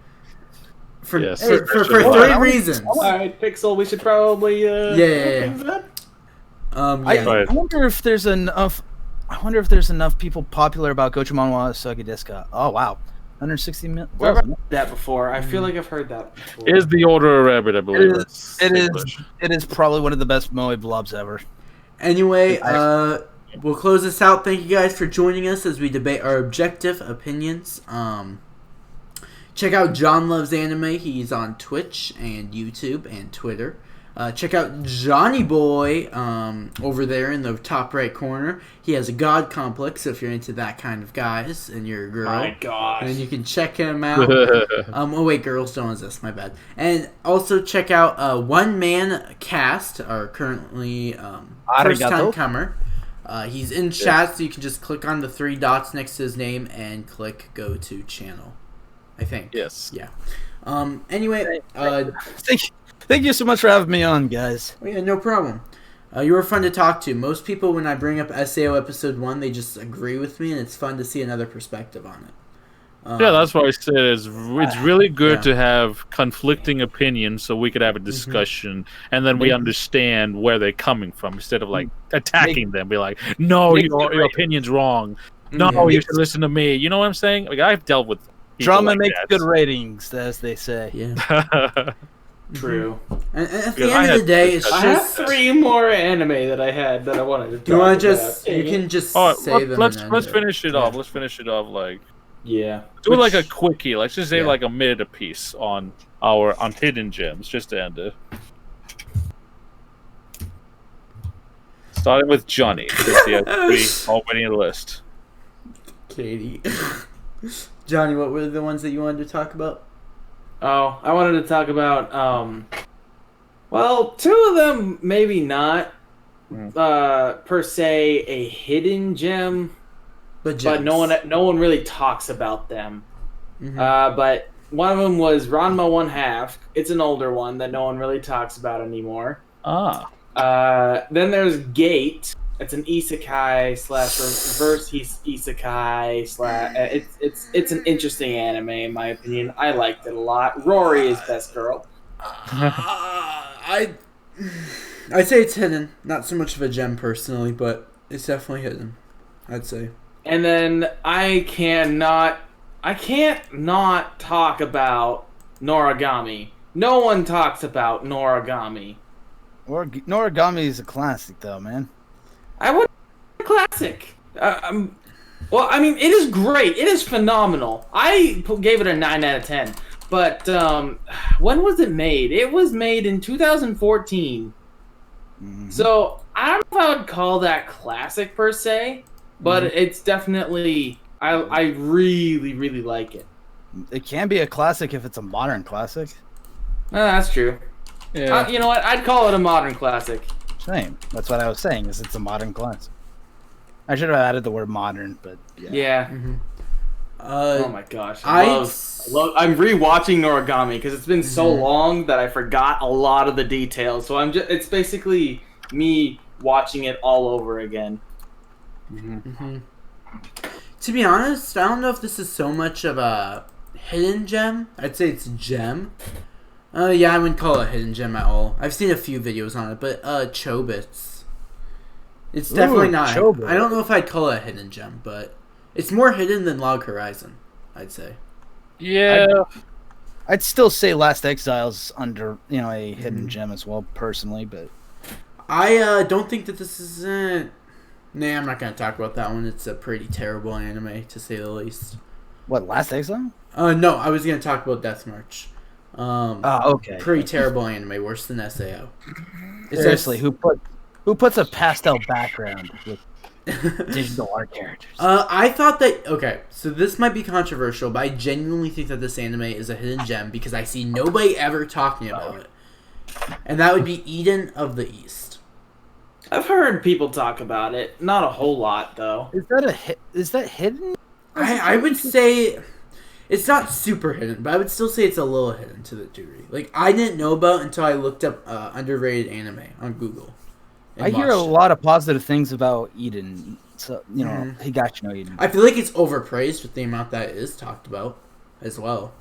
Speaker 3: For 3 reasons.
Speaker 5: Alright, Pixel, we should probably
Speaker 3: yeah.
Speaker 1: I wonder if there's enough people popular about Gochumon wa Soga Desu ka. Oh wow. 160 million.
Speaker 4: Where have I heard that before? I feel like I've heard that before.
Speaker 2: Is the Order of Rabbit, I believe.
Speaker 1: It is probably one of the best Moe blobs ever.
Speaker 3: Anyway, we'll close this out. Thank you guys for joining us as we debate our objective opinions. Check out John Loves Anime. He's on Twitch and YouTube and Twitter. Check out Johnny Boy over there in the top right corner. He has a god complex, so if you're into that kind of guys and you're a girl,
Speaker 4: My gosh.
Speaker 3: then you can check him out. Oh wait, girls don't exist. My bad. And also check out One Man Cast, our currently first time comer. He's in chat, so you can just click on the 3 dots next to his name and click go to channel. I think.
Speaker 2: Yes.
Speaker 3: Yeah. Anyway,
Speaker 1: Thank you so much for having me on, guys.
Speaker 3: oh yeah, no problem. You were fun to talk to. Most people, when I bring up SAO episode 1, they just agree with me, and it's fun to see another perspective on it.
Speaker 2: Yeah, that's why I said it's really good to have conflicting opinions so we could have a discussion and then we understand where they're coming from instead of like attacking them. Be like, no, your opinion's wrong. No, you should listen to me. You know what I'm saying? Like I've dealt with
Speaker 1: drama
Speaker 2: like
Speaker 1: makes
Speaker 2: that.
Speaker 1: good ratings, as they say.
Speaker 3: Yeah.
Speaker 4: True.
Speaker 3: And at the
Speaker 2: Because
Speaker 3: end of the day, it's
Speaker 4: I have
Speaker 3: just...
Speaker 4: 3 more anime that I had that I wanted to talk
Speaker 3: You want to
Speaker 4: about.
Speaker 3: just... You can just
Speaker 2: Oh,
Speaker 3: say them.
Speaker 2: let's finish it off. Let's finish it off like
Speaker 4: Yeah.
Speaker 2: do like a quickie. Let's just say
Speaker 3: Yeah.
Speaker 2: like a minute apiece on hidden gems, just to end it. Starting with Johnny, because he has 3 already in the list.
Speaker 3: Katie. Johnny, what were the ones that you wanted to talk about?
Speaker 4: Oh, I wanted to talk about, well, 2 of them maybe not, per se a hidden gem,
Speaker 3: But
Speaker 4: no one really talks about them.
Speaker 3: Mhm.
Speaker 4: But one of them was Ranma 1/2. It's an older one that no one really talks about anymore.
Speaker 2: Ah.
Speaker 4: Then there's Gate. It's an isekai slash reverse isekai slash. It's an interesting anime in my opinion. I liked it a lot. Rory is best girl.
Speaker 3: I'd say it's hidden. Not so much of a gem personally, but it's definitely hidden. I'd say.
Speaker 4: And then I can't not talk about Noragami. No one talks about Noragami.
Speaker 1: Noragami is a classic, though, man.
Speaker 4: I would classic. Well, I mean, it is great. It is phenomenal. I gave it a 9 out of 10. But when was it made? It was made in 2014.
Speaker 1: Mm-hmm.
Speaker 4: So I don't know if I would call that classic per se, but it's definitely. I really, really like it.
Speaker 1: It can be a classic if it's a modern classic.
Speaker 4: That's true.
Speaker 2: Yeah.
Speaker 4: You know what? I'd call it a modern classic.
Speaker 1: Same. That's what I was saying. Is it's a modern classic. I should have added the word modern, but yeah.
Speaker 4: Yeah. Oh my gosh! I'm rewatching Noragami because it's been so long that I forgot a lot of the details. So it's basically me watching it all over again.
Speaker 3: To be honest, I don't know if this is so much of a hidden gem. I'd say it's a gem. Yeah, I wouldn't call it a hidden gem at all. I've seen a few videos on it, but Chobits. It's definitely not.
Speaker 1: Chobits.
Speaker 3: I don't know if I'd call it a hidden gem, but it's more hidden than Log Horizon, I'd say.
Speaker 2: Yeah.
Speaker 1: I'd still say Last Exile's under, a hidden gem as well, personally, but
Speaker 3: I don't think that this is... Nah, I'm not going to talk about that one. It's a pretty terrible anime, to say the least.
Speaker 1: what, Last Exile?
Speaker 3: No, I was going to talk about Death March.
Speaker 1: Okay.
Speaker 3: Pretty terrible anime, worse than SAO.
Speaker 1: Seriously, who puts a pastel background with digital art characters?
Speaker 3: I thought that... Okay, so this might be controversial, but I genuinely think that this anime is a hidden gem because I see nobody ever talking about it. And that would be Eden of the East.
Speaker 4: I've heard people talk about it. Not a whole lot though.
Speaker 1: Is that hidden?
Speaker 3: I would say... It's not super hidden, but I would still say it's a little hidden to the degree. Like, I didn't know about it until I looked up underrated anime on Google.
Speaker 1: I hear a lot of positive things about Eden. So, Higashi no Eden.
Speaker 3: I feel like it's overpraised with the amount that it is talked about as well.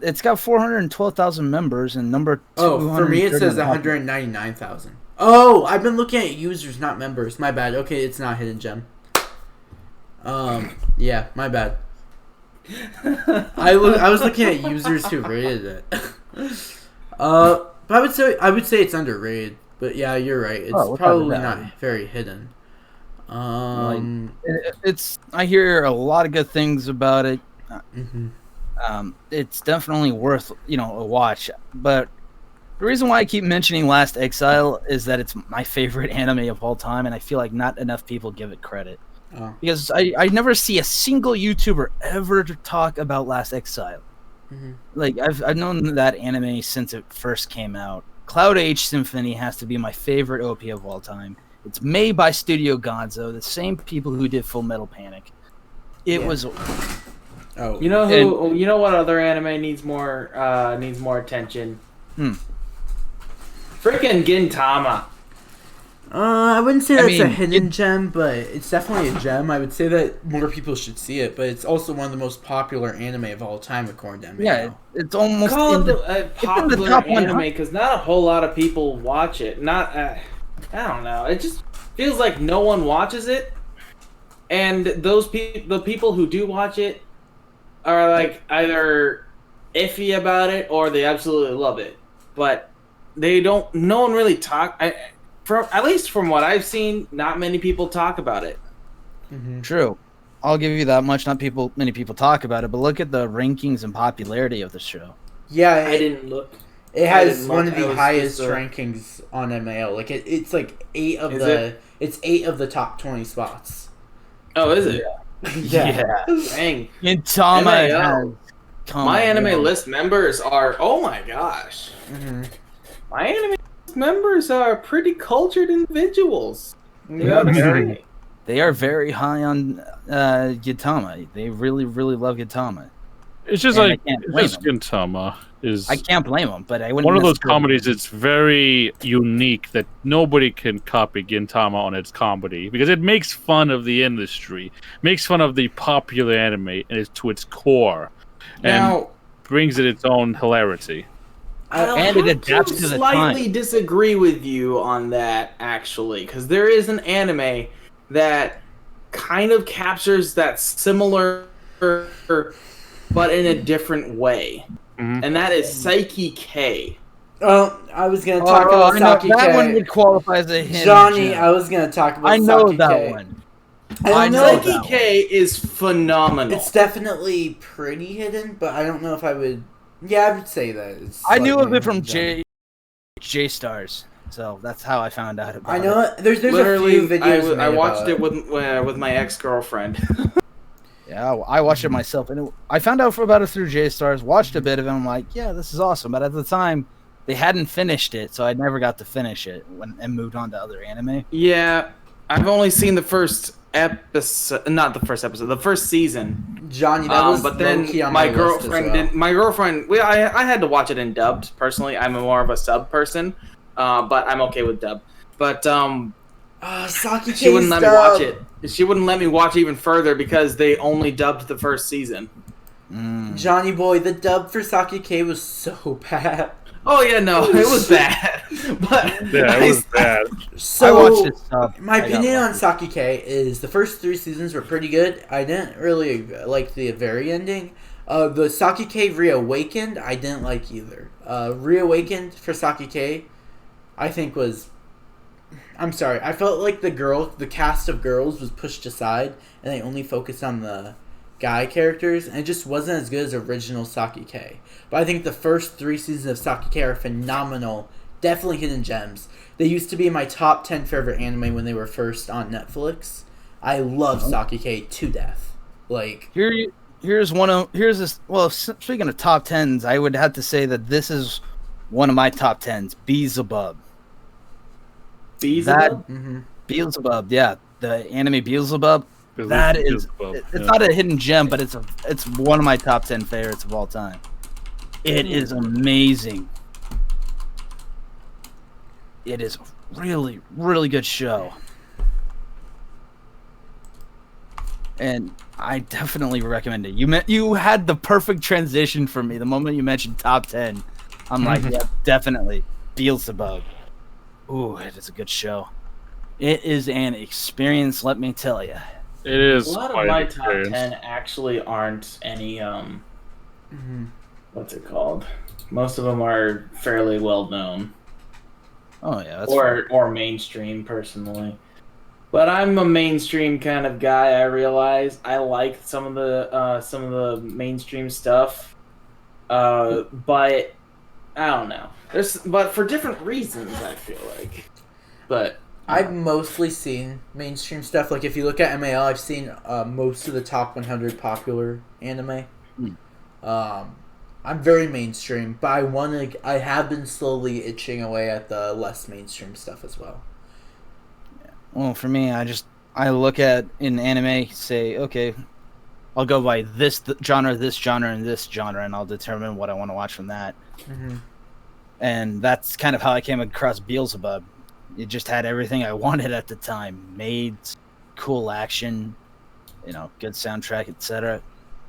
Speaker 1: It's got 412,000 members and number 2.
Speaker 3: Oh, for me it says 199,000. Oh, I've been looking at users, not members. My bad. Okay, it's not hidden gem. Yeah, my bad. I was looking at users who rated it. But I would say it's underrated. But yeah, you're right. It's
Speaker 1: Oh, without a
Speaker 3: probably
Speaker 1: doubt.
Speaker 3: not very hidden.
Speaker 1: It's I hear a lot of good things about it.
Speaker 3: Mhm.
Speaker 1: It's definitely worth a watch. But the reason why I keep mentioning Last Exile is that it's my favorite anime of all time, and I feel like not enough people give it credit.
Speaker 3: Oh.
Speaker 1: Because I never see a single YouTuber ever to talk about Last Exile.
Speaker 3: Mhm.
Speaker 1: Like I've known that anime since it first came out. Cloud Age Symphony has to be my favorite OP of all time. It's made by Studio Gonzo, the same people who did Full Metal Panic. It
Speaker 3: Yeah.
Speaker 1: was
Speaker 3: Oh.
Speaker 5: You know who? You know what other anime needs more attention?
Speaker 1: Hmm.
Speaker 5: Freaking Gintama.
Speaker 3: I wouldn't say
Speaker 1: I
Speaker 3: that's a
Speaker 1: mean,
Speaker 3: hidden gem, but it's definitely a gem. I would say that more people should see it, but it's also one of the most popular anime of all time, according to MAO.
Speaker 1: yeah, it's almost
Speaker 5: Call
Speaker 1: in
Speaker 5: it
Speaker 1: the,
Speaker 5: a
Speaker 1: in the
Speaker 5: popular
Speaker 1: top
Speaker 5: anime
Speaker 1: 100.
Speaker 5: because not a whole lot of people watch it. Not, I don't know. It just feels like no one watches it, and the people who do watch it, are like either iffy about it or they absolutely love it. But they don't. No one really at least from what I've seen, not many people talk about it.
Speaker 3: Mm-hmm.
Speaker 1: True. I'll give you that much. Not many people talk about it, but look at the rankings and popularity of the show.
Speaker 3: Yeah,
Speaker 5: I didn't look.
Speaker 3: it
Speaker 5: I
Speaker 3: has
Speaker 5: didn't
Speaker 3: one
Speaker 5: look.
Speaker 3: of
Speaker 5: I
Speaker 3: the
Speaker 5: was
Speaker 3: highest
Speaker 5: just,
Speaker 3: rankings on MAO. Like it's like eight of
Speaker 5: Is
Speaker 3: it's 8 of the top 20 spots.
Speaker 5: Oh, is it?
Speaker 3: Yeah.
Speaker 5: Dang.
Speaker 1: Gintama
Speaker 5: MAO.
Speaker 1: has come
Speaker 5: My
Speaker 1: a
Speaker 5: anime
Speaker 1: long-
Speaker 5: list members are. Oh my gosh.
Speaker 3: Mm-hmm.
Speaker 5: My anime list members are pretty cultured individuals.
Speaker 1: Yeah,
Speaker 5: Yeah,
Speaker 1: very. They are very high on Gintama. They really, really love Gintama.
Speaker 2: It's just
Speaker 1: And
Speaker 2: like
Speaker 1: I can't blame
Speaker 2: just Gintama is
Speaker 1: I can't blame them, but I wouldn't.
Speaker 2: one of those
Speaker 1: necessarily-
Speaker 2: comedies. It's very unique that nobody can copy Gintama on its comedy because it makes fun of the industry, makes fun of the popular anime, and it's to its core, and
Speaker 5: Now,
Speaker 2: brings it its own hilarity.
Speaker 5: I'll
Speaker 1: And it
Speaker 5: have
Speaker 1: adapts to the
Speaker 5: slightly
Speaker 1: time.
Speaker 5: disagree with you on that, actually, because there is an anime that kind of captures that similar, but in a different way,
Speaker 2: Mhm.
Speaker 5: and that is Psyche K.
Speaker 3: Oh, I was gonna talk about
Speaker 1: I know,
Speaker 3: Saki
Speaker 1: that one
Speaker 3: K.
Speaker 1: would qualify as a hidden
Speaker 3: Johnny,
Speaker 1: gem.
Speaker 3: I was gonna talk about
Speaker 1: I know
Speaker 3: Saki
Speaker 1: that
Speaker 3: K.
Speaker 1: one.
Speaker 3: I
Speaker 1: I
Speaker 3: don't
Speaker 1: know
Speaker 3: know.
Speaker 1: that
Speaker 5: Psyche
Speaker 1: one.
Speaker 5: K is phenomenal.
Speaker 3: It's definitely pretty hidden, but I don't know if I would. Yeah, I would say that. It's
Speaker 1: I knew of
Speaker 3: slightly
Speaker 1: it from
Speaker 3: hidden.
Speaker 1: J Stars, so that's how I found out about
Speaker 3: I know
Speaker 1: it.
Speaker 3: it. There's
Speaker 5: Literally,
Speaker 3: a few videos.
Speaker 5: I
Speaker 3: made
Speaker 5: watched
Speaker 3: about
Speaker 5: it with my ex-girlfriend.
Speaker 1: Yeah, I watched it myself, and I found out about it through J Stars. Watched a bit of it, and I'm like, yeah, this is awesome. But at the time, they hadn't finished it, so I never got to finish it and moved on to other anime.
Speaker 5: Yeah, I've only seen the first episode, not the first episode, the first season.
Speaker 3: Johnny, that was
Speaker 5: But then
Speaker 3: low-key on
Speaker 5: my
Speaker 3: list as
Speaker 5: girlfriend
Speaker 3: well.
Speaker 5: didn't. My girlfriend, I had to watch it in dubbed. Personally, I'm more of a sub person, but I'm okay with dub. But
Speaker 3: Saki
Speaker 5: she wouldn't let me
Speaker 3: dub.
Speaker 5: watch it. She wouldn't let me watch even further because they only dubbed the first season.
Speaker 3: Johnny boy, the dub for Saki K was so bad.
Speaker 5: Oh yeah, no, it was bad. But
Speaker 2: Yeah, it was bad.
Speaker 3: So
Speaker 1: I watched it. Sub.
Speaker 3: my
Speaker 1: I got
Speaker 3: opinion on
Speaker 1: lucky.
Speaker 3: Saki K is the first 3 seasons were pretty good. I didn't really like the very ending. The Saki K Reawakened, I didn't like either. Reawakened for Saki K, I think was. I'm sorry. I felt like the cast of girls was pushed aside, and they only focused on the guy characters, and it just wasn't as good as original Saki K. But I think the first 3 seasons of Saki K are phenomenal. Definitely hidden gems. They used to be in my top 10 favorite anime when they were first on Netflix. I love Saki K to death. Like,
Speaker 1: Here's this. Well, speaking of top 10s, I would have to say that this is one of my top 10s. Beelzebub.
Speaker 5: Beelzebub?
Speaker 1: Beelzebub, yeah, the anime Beelzebub. That is, it's
Speaker 2: Yeah.
Speaker 1: not a hidden gem, but it's one of my top 10 favorites of all time. It is amazing. It is a really, really good show. And I definitely recommend it. You had the perfect transition for me. The moment you mentioned top 10, I'm like, yeah, definitely. Beelzebub. Ooh, it is a good show. It is an experience, let me tell you.
Speaker 2: It is
Speaker 5: A lot of
Speaker 2: quite
Speaker 5: my
Speaker 2: an
Speaker 5: top
Speaker 2: experience.
Speaker 5: 10 actually aren't any what's it called? Most of them are fairly well known
Speaker 1: Oh yeah, that's fair.
Speaker 5: or mainstream personally. But I'm a mainstream kind of guy. I realize I like some of the mainstream stuff, but I don't know. But for different reasons. I feel like, but
Speaker 3: I've mostly seen mainstream stuff. Like if you look at MAL, I've seen most of the top 100 popular anime. I'm very mainstream, but I have been slowly itching away at the less mainstream stuff as well.
Speaker 1: Well, for me, I look at in anime, say, okay, I'll go by this genre, and this genre, and I'll determine what I want to watch from that.
Speaker 3: Mm-hmm.
Speaker 1: And that's kind of how I came across Beelzebub. It just had everything I wanted at the time. Made cool action, good soundtrack, etc.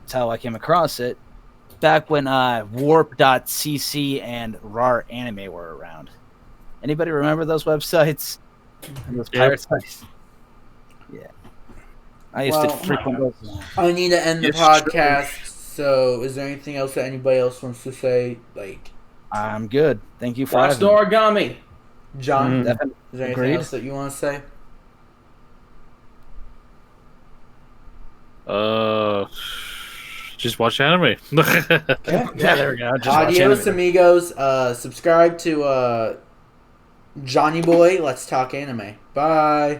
Speaker 1: That's how I came across it. Back when Warp.cc and RAR Anime were around. Anybody remember those websites? Those pirate sites? Yeah. I used to frequent those.
Speaker 3: I need to end the
Speaker 2: Yes,
Speaker 3: podcast. So, is there anything else that anybody else wants to say? Like,
Speaker 1: I'm good. Thank you for
Speaker 5: watch
Speaker 1: having me.
Speaker 5: Noragami.
Speaker 3: John,
Speaker 1: Definitely.
Speaker 3: is there anything
Speaker 1: Agreed.
Speaker 3: else that you want to say?
Speaker 2: Just watch anime.
Speaker 1: Yeah, there we go. Just watch
Speaker 3: Adios,
Speaker 1: anime.
Speaker 3: amigos. Subscribe to Johnny Boy. Let's talk anime. Bye.